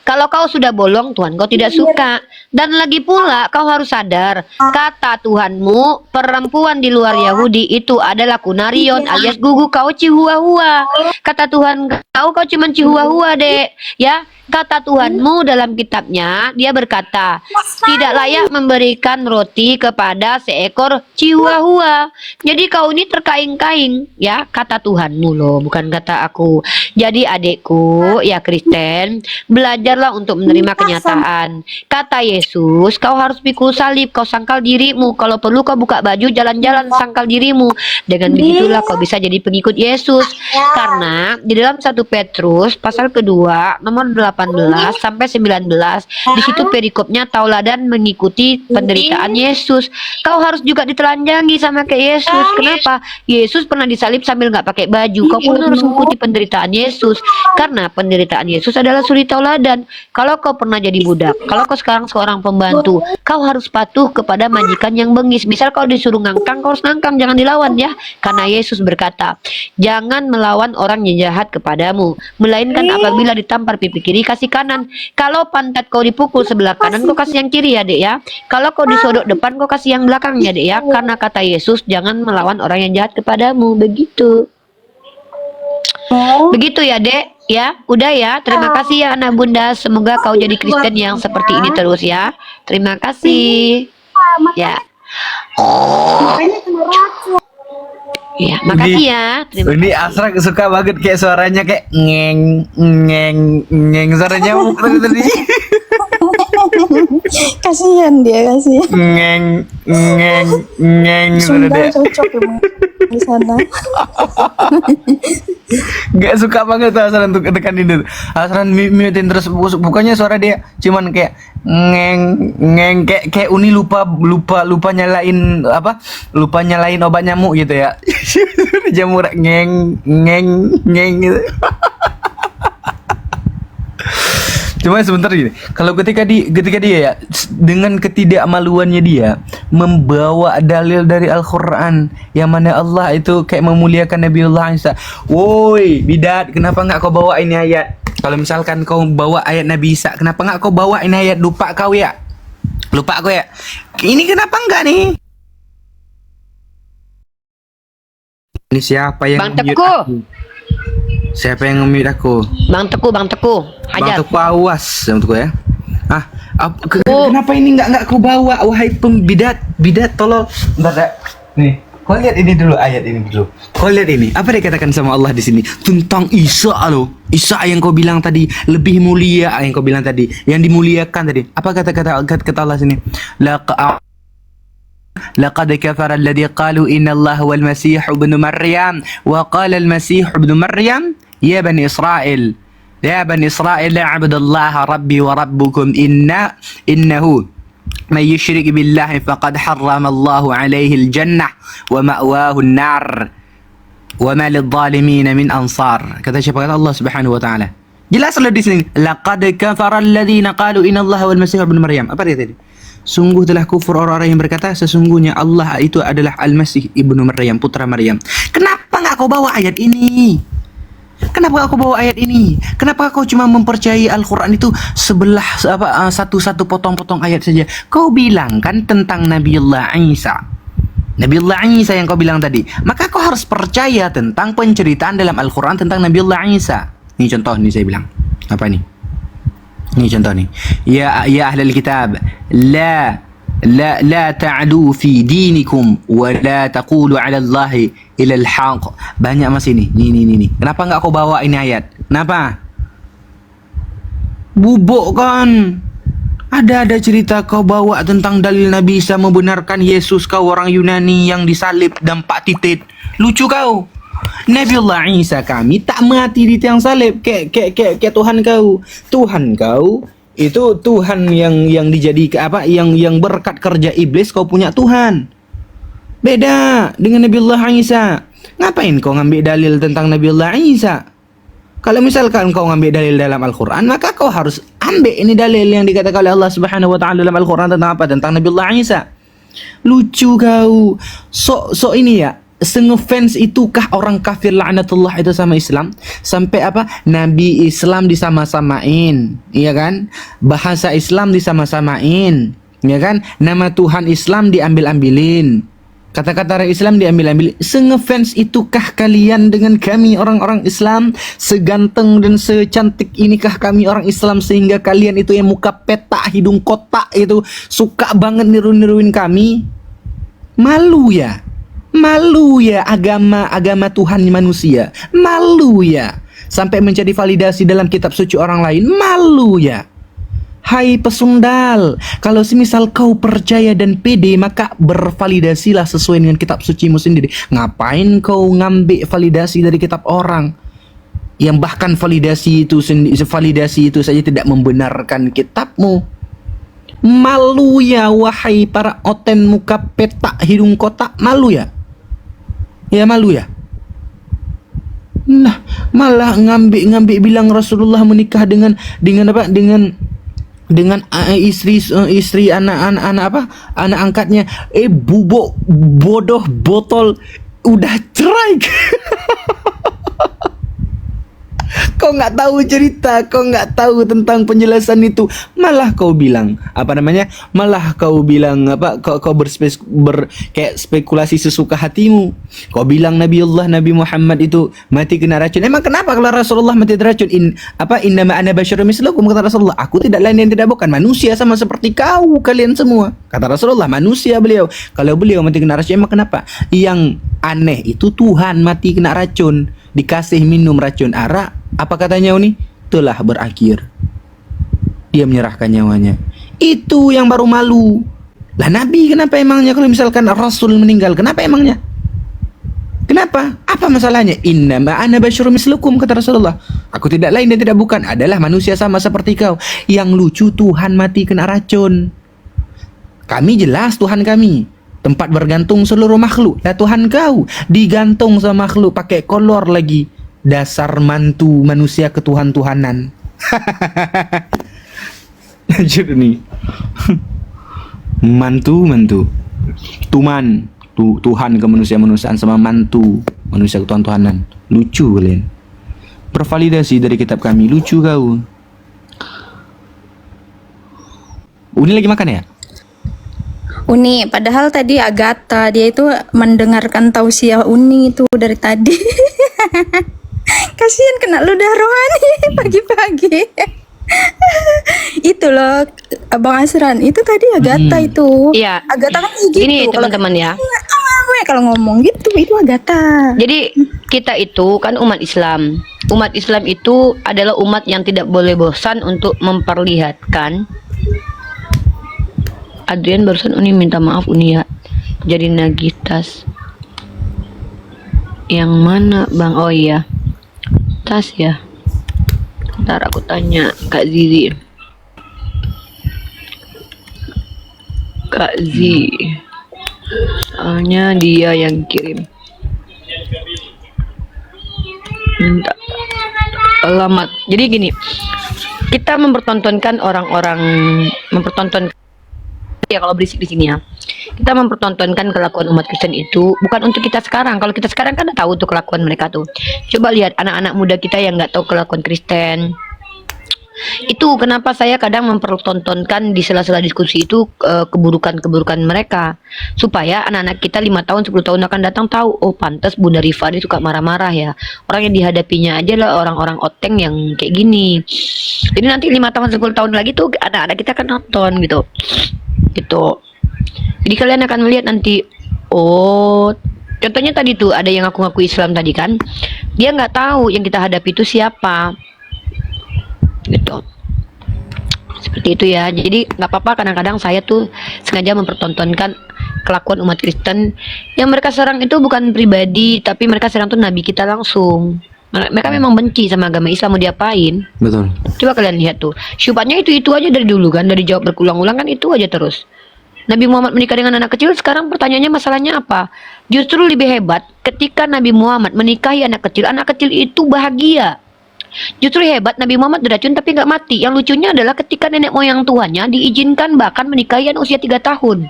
kalau kau sudah bolong, Tuhan kau tidak suka. Dan lagi pula kau harus sadar, kata Tuhanmu, perempuan di luar Yahudi itu adalah kunarion alias gugu, kau cihua-hua. Kata Tuhan kau cuma cihua-hua, Dek. Ya, kata Tuhanmu dalam kitabnya, dia berkata, tidak layak memberikan roti kepada seekor cihua-hua. Jadi kau ini terkaing-kaing, ya, kata Tuhanmu loh, bukan kata aku. Jadi adikku, ya Kristen, belajarlah untuk menerima kenyataan. Kata Yesus, kau harus pikul salib, kau sangkal dirimu. Kalau perlu kau buka baju, jalan-jalan sangkal dirimu. Dengan begitulah kau bisa jadi pengikut Yesus. Karena di dalam 1 Petrus pasal kedua nomor 18 sampai 19, di situ perikopnya tauladan mengikuti penderitaan Yesus. Kau harus juga ditelanjangi sama kayak Yesus. Kenapa? Yesus pernah disalib sambil nggak pakai baju. Kau pun harus mengikuti penderitaan Yesus. Karena penderitaan Yesus adalah suri tauladan. Kalau kau pernah jadi budak, kalau kau sekarang seorang pembantu, kau harus patuh kepada majikan yang bengis. Misal kau disuruh ngangkang, kau harus ngangkang, jangan dilawan, ya. Karena Yesus berkata, jangan melawan orang yang jahat kepadamu, melainkan apabila ditampar pipi kiri, kasih kanan. Kalau pantat kau dipukul sebelah kanan, kau kasih yang kiri, ya, Dek, ya. Kalau kau disodok depan, kau kasih yang belakang, ya, Dek, ya. Karena kata Yesus, jangan melawan orang yang jahat kepadamu. Begitu. Begitu ya, Dek. Ya, udah ya. Terima kasih ya anak bunda. Semoga kau jadi Kristen yang seperti ini terus ya. Terima kasih. Ya. Ya, makasih ya. Terima Ini Asra suka banget kayak suaranya kayak ngeng suara nyamuk tadi. Kasihan dia, kasihan. ngeng suara Sunda dia. cocok emang di sana. Gak suka banget tuh Asran untuk dekanin itu. Asran mutein terus, bukannya suara dia cuman kayak ngeng kayak Uni lupa nyalain apa? Lupa nyalain obat nyamuk gitu ya. Jamur ngeng gitu. Cuma sebentar gini, kalau ketika dia ya dengan ketidakmaluannya dia membawa dalil dari Al-Qur'an yang mana Allah itu kayak memuliakan Nabiullah Isa. Woi, bidat, kenapa nggak kau bawa ini ayat? Kalau misalkan kau bawa ayat Nabi Isa, kenapa nggak kau bawa ini ayat? Lupa kau ya? Lupa kau ya? Ini kenapa enggak nih? Ini siapa yang Bang nge-mute Teguh. aku? Siapa yang nge-mute aku? Bang Teguh, Bang Bang ajar. Teguh, awas Bang Teguh ya. Oh. Kenapa ini nggak kau bawa? Wahai pembidat, bidat tolong. Bentar, nih. Kau lihat ini dulu, ayat ini dulu. Kau lihat ini, apa dikatakan sama Allah di sini tentang Isa loh. Isa yang kau bilang tadi lebih mulia, yang kau bilang tadi, yang dimuliakan tadi. Apa kata Allah sini? لقد كفر الذي قالوا إن الله هو المسيح ابن مريم وقال المسيح ابن مريم يا بني إسرائيل لا أعبد الله ربي وربكم إنه من يشرك بالله فقد حرم الله عليه الجنة ومأواه النار وما للظالمين من أنصار. Kata siapa? Kata Allah Subhanahu wa taala. Jelas loh di sini. Laqad kafara alladziina qalu inna Allaha wal masih ibnu Maryam. Apa dia tadi? Sungguh telah kufur orang-orang yang berkata sesungguhnya Allah itu adalah Al-Masih ibnu Maryam, putra Maryam. Kenapa nggak kau bawa ayat ini? Kenapa kau bawa ayat ini? Kenapa kau cuma mempercayai Al-Quran itu satu-satu potong-potong ayat saja? Kau bilang kan tentang Nabiullah Isa. Nabiullah Isa yang kau bilang tadi. Maka kau harus percaya tentang penceritaan dalam Al-Quran tentang Nabiullah Isa. Ini contoh nih saya bilang. Apa nih? Ini contoh nih. Ya ahlal kitab, la ta'du fi dinikum wa la taqulu 'ala Allahi illa al-haq. Banyak masih nih. Nih. Kenapa enggak kau bawa ini ayat? Kenapa? Bubuk kan. Ada cerita kau bawa tentang dalil Nabi Isa membenarkan Yesus, kau orang Yunani yang disalib dan 4 titik. Lucu kau. Nabiullah Isa kami tak mati di tiang salib kayak Tuhan kau. Tuhan kau itu Tuhan yang dijadikan apa yang berkat kerja iblis kau punya Tuhan. Beda dengan Nabiullah Isa. Ngapain kau ngambil dalil tentang Nabiullah Isa? Kalau misalkan kau ngambil dalil dalam Al-Qur'an, maka kau harus ambil ini dalil yang dikatakan oleh Allah Subhanahu wa taala dalam Al-Qur'an tentang apa? Tentang Nabiullah Isa. Lucu kau. So ini ya. Sengefans itukah orang kafir laknatullah itu sama Islam sampai apa Nabi Islam disama-samain, iya kan? Bahasa Islam disama-samain, iya kan? Nama Tuhan Islam diambil-ambilin, kata-kata orang Islam diambil-ambilin. Sengefans itukah kalian dengan kami orang-orang Islam? Seganteng dan secantik inikah kami orang Islam sehingga kalian itu yang muka petak, hidung kotak itu suka banget niru-niruin kami? Malu ya? Malu ya agama Tuhan manusia. Malu ya sampai menjadi validasi dalam kitab suci orang lain. Malu ya. Hai pesundal, kalau semisal kau percaya dan pede, maka bervalidasilah sesuai dengan kitab sucimu sendiri. Ngapain kau ngambil validasi dari kitab orang yang bahkan validasi itu saja tidak membenarkan kitabmu? Malu ya wahai para oten muka petak hidung kotak. Malu ya? Ya malu ya. Nah, malah ngambil bilang Rasulullah menikah dengan apa? Dengan istri anak angkatnya. Bubuk bodoh botol udah cerai. Kau nggak tahu cerita, kau nggak tahu tentang penjelasan itu, malah kau bilang kau kayak spekulasi sesuka hatimu. Kau bilang Nabi Muhammad itu mati kena racun. Emang kenapa kalau Rasulullah mati kena racun? Innama ana basyarum mislukum, kata Rasulullah, aku tidak lain dan tidak bukan manusia sama seperti kalian semua. Kata Rasulullah, manusia beliau. Kalau beliau mati kena racun, emang kenapa? Yang aneh itu Tuhan mati kena racun, dikasih minum racun arak. Apa katanya ini? Telah berakhir. Dia menyerahkan nyawanya. Itu yang baru malu. Lah Nabi kenapa emangnya kalau misalkan Rasul meninggal? Kenapa emangnya? Kenapa? Apa masalahnya? Innama ana basyarum mislukum, kata Rasulullah. Aku tidak lain dan tidak bukan, adalah manusia sama seperti kau. Yang lucu Tuhan mati kena racun. Kami jelas Tuhan kami tempat bergantung seluruh makhluk. Lah Tuhan kau digantung sama makhluk pakai kolor lagi. Dasar mantu manusia ketuhan-tuhanan. Lanjut nih. Mantu. Tuhan ke manusiaan sama mantu manusia ke Tuhan-Tuhanan. Lucu kalian. Bervalidasi dari kitab kami. Lucu kau. Uni lagi makan ya? Uni, padahal tadi Agatha dia itu mendengarkan tausiah Uni itu dari tadi. Kasihan kena ludah rohani pagi-pagi. Itu loh Abang Asran, itu tadi Agatha itu. Iya. Agatha kan kayak gitu. Ini teman-teman ya. Kalau ngomong gitu itu Agatha. Jadi kita itu kan umat Islam. Umat Islam itu adalah umat yang tidak boleh bosan untuk memperlihatkan. Adrian barusan Uni minta maaf Uni ya. Jadi nagitas. Yang mana Bang? Oh iya. Tas ya. Ntar aku tanya Kak Zizi. Kak Zizi. Soalnya dia yang kirim. Minta alamat. Jadi gini, kita mempertontonkan orang-orang, ya kalau berisik di sini ya. Kita mempertontonkan kelakuan umat Kristen itu bukan untuk kita sekarang. Kalau kita sekarang kan udah tahu tuh kelakuan mereka tuh. Coba lihat anak-anak muda kita yang nggak tahu kelakuan Kristen. Itu kenapa saya kadang mempertontonkan di sela-sela diskusi itu keburukan-keburukan mereka, supaya anak-anak kita 5 tahun 10 tahun akan datang tahu, oh pantas Bunda Rifa ini suka marah-marah ya, orang yang dihadapinya aja lah orang-orang oteng yang kayak gini. Jadi nanti 5 tahun 10 tahun lagi tuh anak-anak kita akan nonton gitu. Jadi kalian akan melihat nanti, oh contohnya tadi tuh ada yang ngaku-ngaku Islam tadi kan, dia nggak tahu yang kita hadapi itu siapa gitu. Seperti itu ya. Jadi nggak apa-apa kadang-kadang saya tuh sengaja mempertontonkan kelakuan umat Kristen yang mereka serang itu bukan pribadi, tapi mereka serang tuh nabi kita langsung. Mereka memang benci sama agama Islam, mau diapain? Betul. Coba kalian lihat tuh, syubatnya itu aja dari dulu kan, dari jawab berulang-ulang kan itu aja terus. Nabi Muhammad menikah dengan anak kecil, sekarang pertanyaannya masalahnya apa? Justru lebih hebat ketika Nabi Muhammad menikahi anak kecil itu bahagia. Justru hebat Nabi Muhammad diracun tapi nggak mati. Yang lucunya adalah ketika nenek moyang tuanya diizinkan bahkan menikahi usia 3 tahun.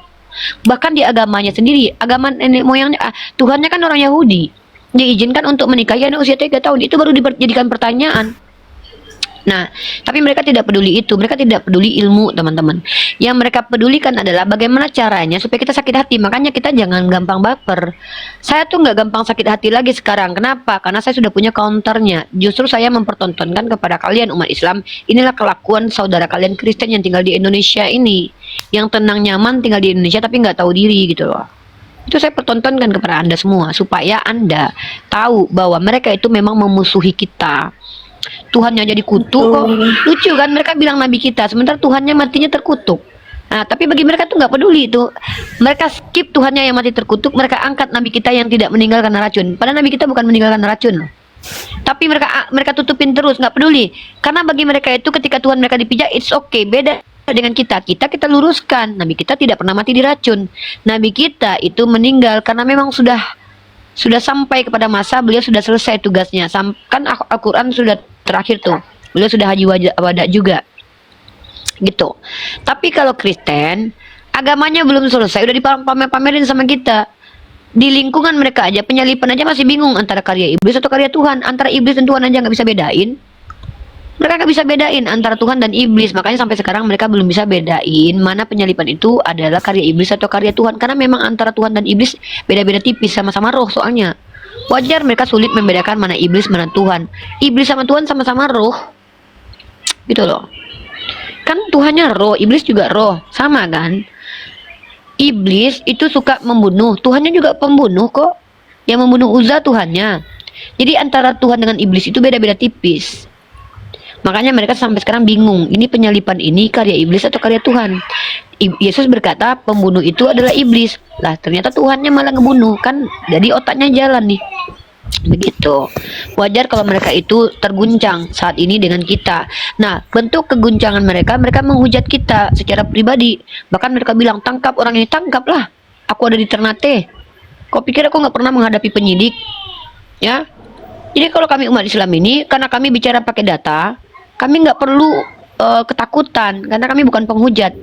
Bahkan di agamanya sendiri, agama nenek moyangnya, Tuhannya kan orang Yahudi, diizinkan untuk menikahi usia 3 tahun. Itu baru dijadikan pertanyaan. Nah, tapi mereka tidak peduli itu. Mereka tidak peduli ilmu, teman-teman. Yang mereka pedulikan adalah bagaimana caranya supaya kita sakit hati. Makanya kita jangan gampang baper. Saya tuh nggak gampang sakit hati lagi sekarang. Kenapa? Karena saya sudah punya counternya. Justru saya mempertontonkan kepada kalian umat Islam, inilah kelakuan saudara kalian Kristen yang tinggal di Indonesia ini, yang tenang nyaman tinggal di Indonesia tapi nggak tahu diri gitu loh. Itu saya pertontonkan kepada Anda semua supaya Anda tahu bahwa mereka itu memang memusuhi kita. Tuhannya jadi kutuk kok. Lucu kan, mereka bilang nabi kita, sementara Tuhannya matinya terkutuk. Nah, tapi bagi mereka tuh nggak peduli itu. Mereka skip Tuhannya yang mati terkutuk, mereka angkat nabi kita yang tidak meninggal karena racun. Padahal nabi kita bukan meninggal karena racun. Tapi mereka tutupin terus, nggak peduli. Karena bagi mereka itu ketika Tuhan mereka dipijak, it's okay. Beda dengan kita luruskan. Nabi kita tidak pernah mati diracun. Nabi kita itu meninggal karena memang sudah sampai kepada masa beliau sudah selesai tugasnya. Kan Al-Quran sudah terakhir tuh, beliau sudah haji wada juga gitu. Tapi kalau Kristen agamanya belum selesai, udah dipamer-pamerin sama kita. Di lingkungan mereka aja, penyalipan aja masih bingung antara karya iblis atau karya Tuhan. Antara iblis dan Tuhan aja nggak bisa bedain. Mereka nggak bisa bedain antara Tuhan dan iblis. Makanya sampai sekarang mereka belum bisa bedain mana penyalipan itu adalah karya iblis atau karya Tuhan. Karena memang antara Tuhan dan iblis beda-beda tipis, sama-sama roh soalnya. Wajar mereka sulit membedakan mana iblis mana Tuhan. Iblis sama Tuhan sama-sama roh, gitu loh. Kan Tuhannya roh, iblis juga roh, sama kan? Iblis itu suka membunuh, Tuhannya juga pembunuh kok. Yang membunuh Uzza Tuhannya. Jadi antara Tuhan dengan iblis itu beda-beda tipis. Makanya mereka sampai sekarang bingung, ini penyalipan ini karya iblis atau karya Tuhan. Yesus berkata pembunuh itu adalah iblis. Lah ternyata Tuhannya malah ngebunuh, kan jadi otaknya jalan nih. Begitu. Wajar kalau mereka itu terguncang saat ini dengan kita. Nah, bentuk keguncangan mereka menghujat kita secara pribadi. Bahkan mereka bilang, tangkap orang ini, tangkaplah. Aku ada di Ternate. Kau pikir aku nggak pernah menghadapi penyidik? Ya. Jadi kalau kami umat Islam ini, karena kami bicara pakai data, kami nggak perlu ketakutan karena kami bukan penghujat.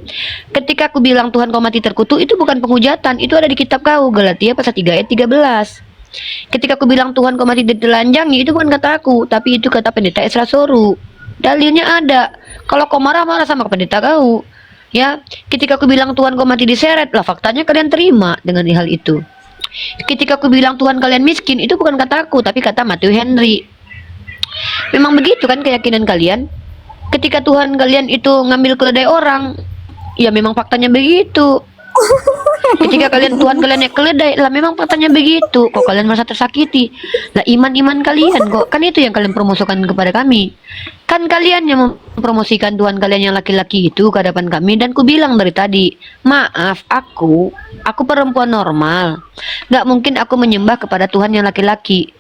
Ketika aku bilang Tuhan kau mati terkutuk, itu bukan penghujatan, itu ada di kitab kau, Galatia pasal 3 ayat 13. Ketika aku bilang Tuhan kau mati ditelanjangi, itu bukan kata aku, tapi itu kata pendeta Esra Soru. Dalilnya ada. Kalau kau marah-marah sama pendeta kau, ya. Ketika aku bilang Tuhan kau mati diseret, lah faktanya kalian terima dengan hal itu. Ketika aku bilang Tuhan kalian miskin, itu bukan kataku, tapi kata Matthew Henry. Memang begitu kan keyakinan kalian? Ketika Tuhan kalian itu ngambil keledai orang, ya memang faktanya begitu. Ketika Tuhan kalian naik keledai, lah memang faktanya begitu. Kok kalian merasa tersakiti? Lah iman kalian kok, kan itu yang kalian promosikan kepada kami. Kan kalian yang mempromosikan Tuhan kalian yang laki-laki itu ke hadapan kami. Dan ku bilang dari tadi, maaf, aku perempuan normal, gak mungkin aku menyembah kepada Tuhan yang laki-laki.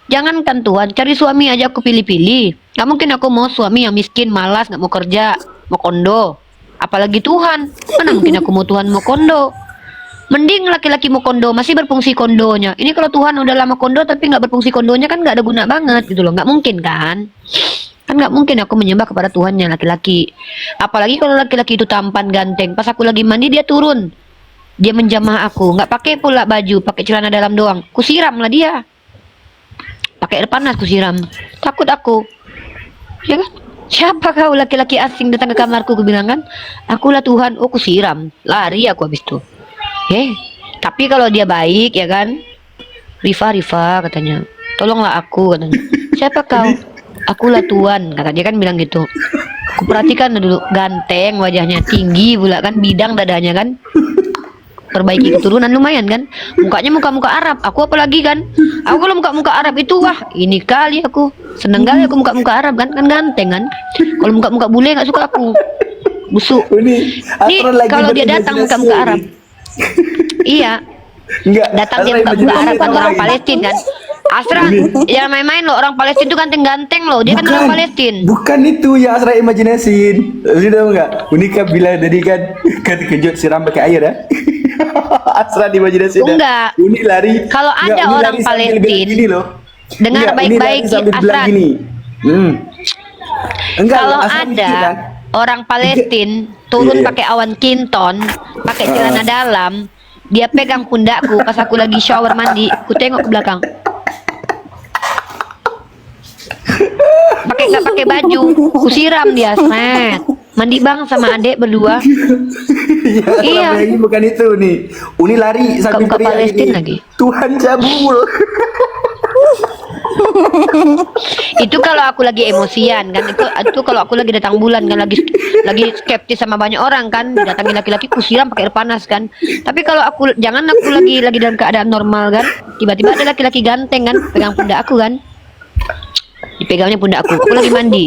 Jangankan Tuhan, cari suami aja aku pilih-pilih. Gak mungkin aku mau suami yang miskin, malas, gak mau kerja, mau kondo. Apalagi Tuhan, mana mungkin aku mau Tuhan mau kondo. Mending laki-laki mau kondo, masih berfungsi kondonya. Ini kalau Tuhan udah lama kondo tapi gak berfungsi kondonya, kan gak ada guna banget gitu loh. Gak mungkin kan? Kan gak mungkin aku menyembah kepada Tuhan yang laki-laki. Apalagi kalau laki-laki itu tampan, ganteng. Pas aku lagi mandi dia turun, dia menjamah aku, gak pakai pula baju, pakai celana dalam doang. Kusiram lah dia. Pakai air panas kusiram. Takut aku. Ya kan? Siapa kau laki-laki asing datang ke kamarku? Aku bilang kan, akulah Tuhan. Oh, kusiram. Lari aku habis itu. Tapi kalau dia baik ya kan, Rifa katanya, tolonglah aku katanya. Siapa kau? Akulah Tuhan, kata dia kan bilang gitu. Aku perhatikan dulu, ganteng wajahnya, tinggi pula kan, bidang dadanya kan. Perbaiki keturunan lumayan kan. Mukanya muka Arab. Aku apalagi kan. Aku kalau muka Arab itu wah, ini kali aku. Seneng kali aku muka Arab kan ganteng kan. Kalau muka bule nggak suka aku. Busuk. Nih kalau dia datang muka Arab. Iya. Enggak. Datang dia muka Arab kan orang Palestina kan. Asra, jangan main-main loh, orang Palestina itu ganteng-ganteng loh. Dia kan orang Palestina. Bukan itu yang Asra imajinasin. Lu tahu enggak? Unika bilang tadi kan kejut siram pakai air ya. Asra imajinasin. Enggak. Uni lari. Kalau ada orang Palestina dengar baik-baik Asra. Kalau ada orang Palestina turun pakai awan kinton, pakai celana dalam, dia pegang pundakku pas aku lagi shower mandi, ku tengok ke belakang. Nggak pakai baju, ku siram dia, smet. Mandi bang sama adek berdua. Iya. Ini bukan itu nih. Uni lari sambil ke teriak Palestina ini. lagi. Tuhan cabul. Itu kalau aku lagi emosian kan, itu kalau aku lagi datang bulan kan, lagi skeptis sama banyak orang kan, datangi laki-laki ku siram pakai air panas kan. Tapi kalau aku lagi dalam keadaan normal kan, tiba-tiba ada laki-laki ganteng kan pegang pundak aku kan, dipegangnya pundak aku lagi mandi,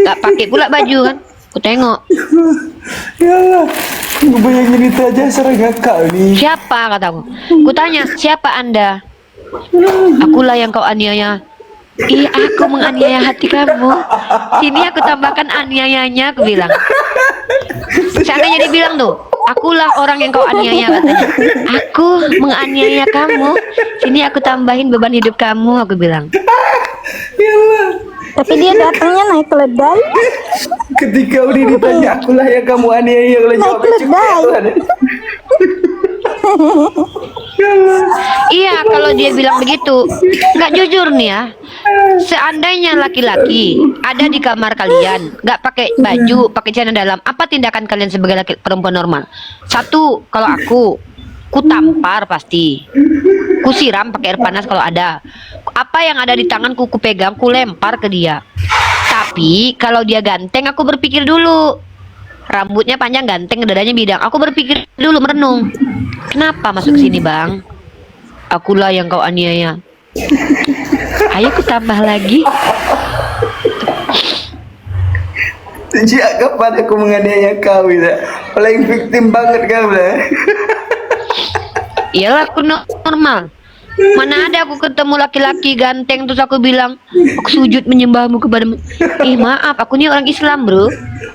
gak pakai pula baju kan, aku tengok. Ya Allah, gue bayangin itu aja serang ngakak nih. Siapa kataku, ku tanya siapa anda? Akulah yang kau aniaya. Ih, aku menganiaya hati kamu. Sini aku tambahkan aniayanya, aku bilang. Seandainya dia bilang tuh, akulah orang yang kau aniaya katanya. Aku menganiaya kamu. Sini aku tambahin beban hidup kamu, aku bilang. Ya Allah. Tapi dia datangnya naik keledai. Ketika udah ditanya akulah yang kamu aniaya, kalau jawab keledai. Iya, kalau dia bilang begitu, nggak jujur nih ya. Seandainya laki-laki ada di kamar kalian, nggak pakai baju, pakai celana dalam, apa tindakan kalian sebagai perempuan normal? Satu, kalau ku tampar pasti, ku siram pakai air panas kalau ada. Apa yang ada di tanganku ku pegang, ku lempar ke dia. Tapi kalau dia ganteng, aku berpikir dulu. Rambutnya panjang, ganteng, dadanya bidang. Aku berpikir dulu, merenung. Kenapa masuk ke sini, Bang? Akulah yang kau aniaya. Ayo ku tambah lagi. Sejak kapan aku menganiaya kau ya? Paling victim banget kau lah. Iyalah, aku normal. Mana ada aku ketemu laki-laki ganteng terus aku bilang aku sujud menyembahmu kepadamu. Maaf, aku ini orang Islam, bro.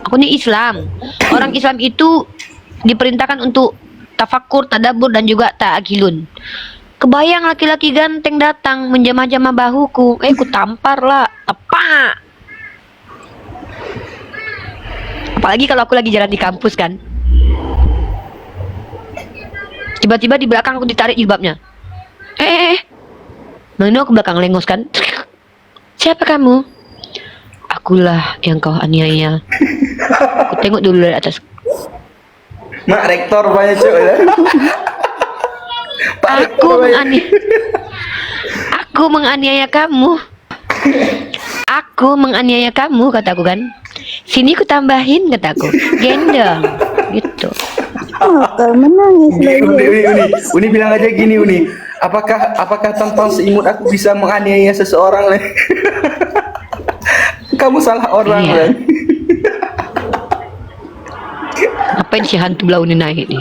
Aku ini Islam. Orang Islam itu diperintahkan untuk tafakur, tadabbur dan juga ta'akilun. Kebayang laki-laki ganteng datang menjamah-jamah bahuku, ku tampar lah, tepak. Apalagi kalau aku lagi jalan di kampus kan. Tiba-tiba di belakang aku ditarik jilbabnya. Nah ini aku belakang lengos kan. Siapa kamu? Akulah yang kau aniaya. Aku tengok dulu dari atas. Mak rektor banyak cok ya. Pak Aku rektor banyak. Aku menganiaya kamu. Aku menganiaya kamu, kataku kan. Sini ku tambahin, kataku. Gendong. Gitu. Kau menangis lagi. Uni bilang aja gini Uni. Apakah tanpa seimut aku bisa menganiaya seseorang lah? Kamu salah orang Iya. lah. Ngapain si hantu belau ini naik nih?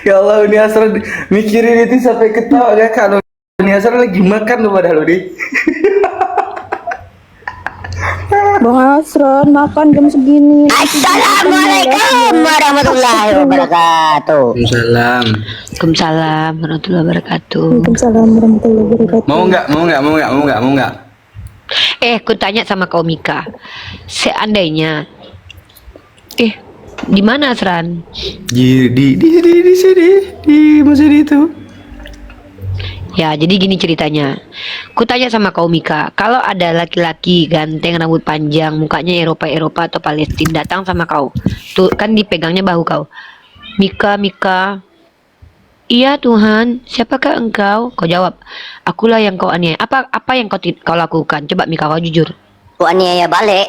Ya Allah, Uni Asra mikirin itu sampai ketawa gak kalau Uni Asra lagi makan loh padahal Uni. Bang Asron makan jam segini. Assalamualaikum warahmatullahi wabarakatuh. Salam. Waalaikumsalam warahmatullahi wabarakatuh. Waalaikumsalam warahmatullahi wabarakatuh. Mau nggak? Ku tanya sama kau Mika. Seandainya di mana Asran? Di sini, di masjid itu. Ya, jadi gini ceritanya. Ku tanya sama kau Mika, kalau ada laki-laki ganteng rambut panjang, mukanya Eropa atau Palestina datang sama kau. Tuh kan dipegangnya bahu kau. Mika, iya Tuhan, siapakah engkau? Kau jawab, akulah yang kau aniaya. Apa yang kau lakukan? Coba Mika, kau jujur. Ku aniaya balik.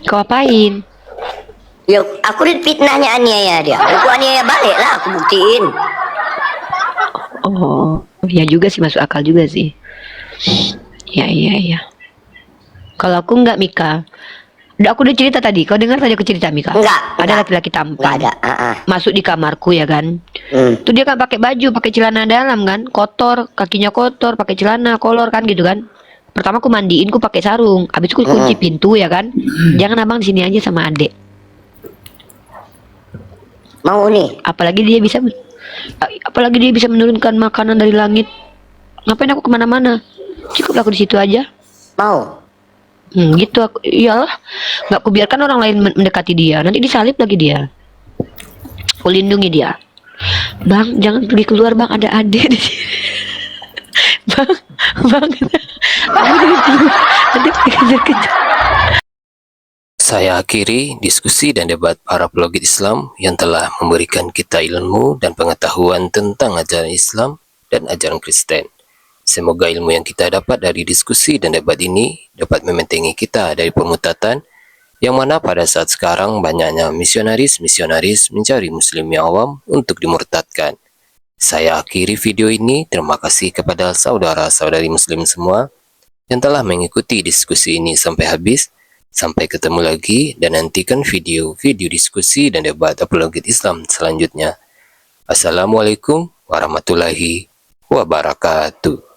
Kau apain? Yuk, aku fitnahnya aniaya dia. Aku aniaya balik lah, aku buktiin. Oh, ya juga sih, masuk akal juga sih. Ya. Kalau aku enggak Mika. Aku udah cerita tadi. Kau dengar tadi aku cerita Mika? Enggak. Ada laki-laki tampan. Enggak ada. Masuk di kamarku ya kan. Tuh dia kan pakai baju, pakai celana dalam kan, kotor, kakinya kotor, pakai celana kolor kan gitu kan. Pertama aku mandiin, ku pakai sarung. Habis itu kunci pintu ya kan. Jangan abang di sini aja sama adek. Mau nih. Apalagi dia bisa menurunkan makanan dari langit. Ngapain aku kemana-mana? Cukup aku di situ aja. Mau. Gitu aku. Iyalah, nggak aku biarkan orang lain mendekati dia. Nanti disalib lagi dia. Aku lindungi dia. Bang, jangan pergi keluar bang, ada adik di sini. Bang. Aku jangan keluar. Adik dikejar-kejar. Saya akhiri diskusi dan debat para pelogit Islam yang telah memberikan kita ilmu dan pengetahuan tentang ajaran Islam dan ajaran Kristen. Semoga ilmu yang kita dapat dari diskusi dan debat ini dapat membentengi kita dari pemutatan yang mana pada saat sekarang banyaknya misionaris mencari muslim yang awam untuk dimurtadkan. Saya akhiri video ini. Terima kasih kepada saudara-saudari muslim semua yang telah mengikuti diskusi ini sampai habis. Sampai ketemu lagi dan nantikan video-video diskusi dan debat apologet Islam selanjutnya. Assalamualaikum warahmatullahi wabarakatuh.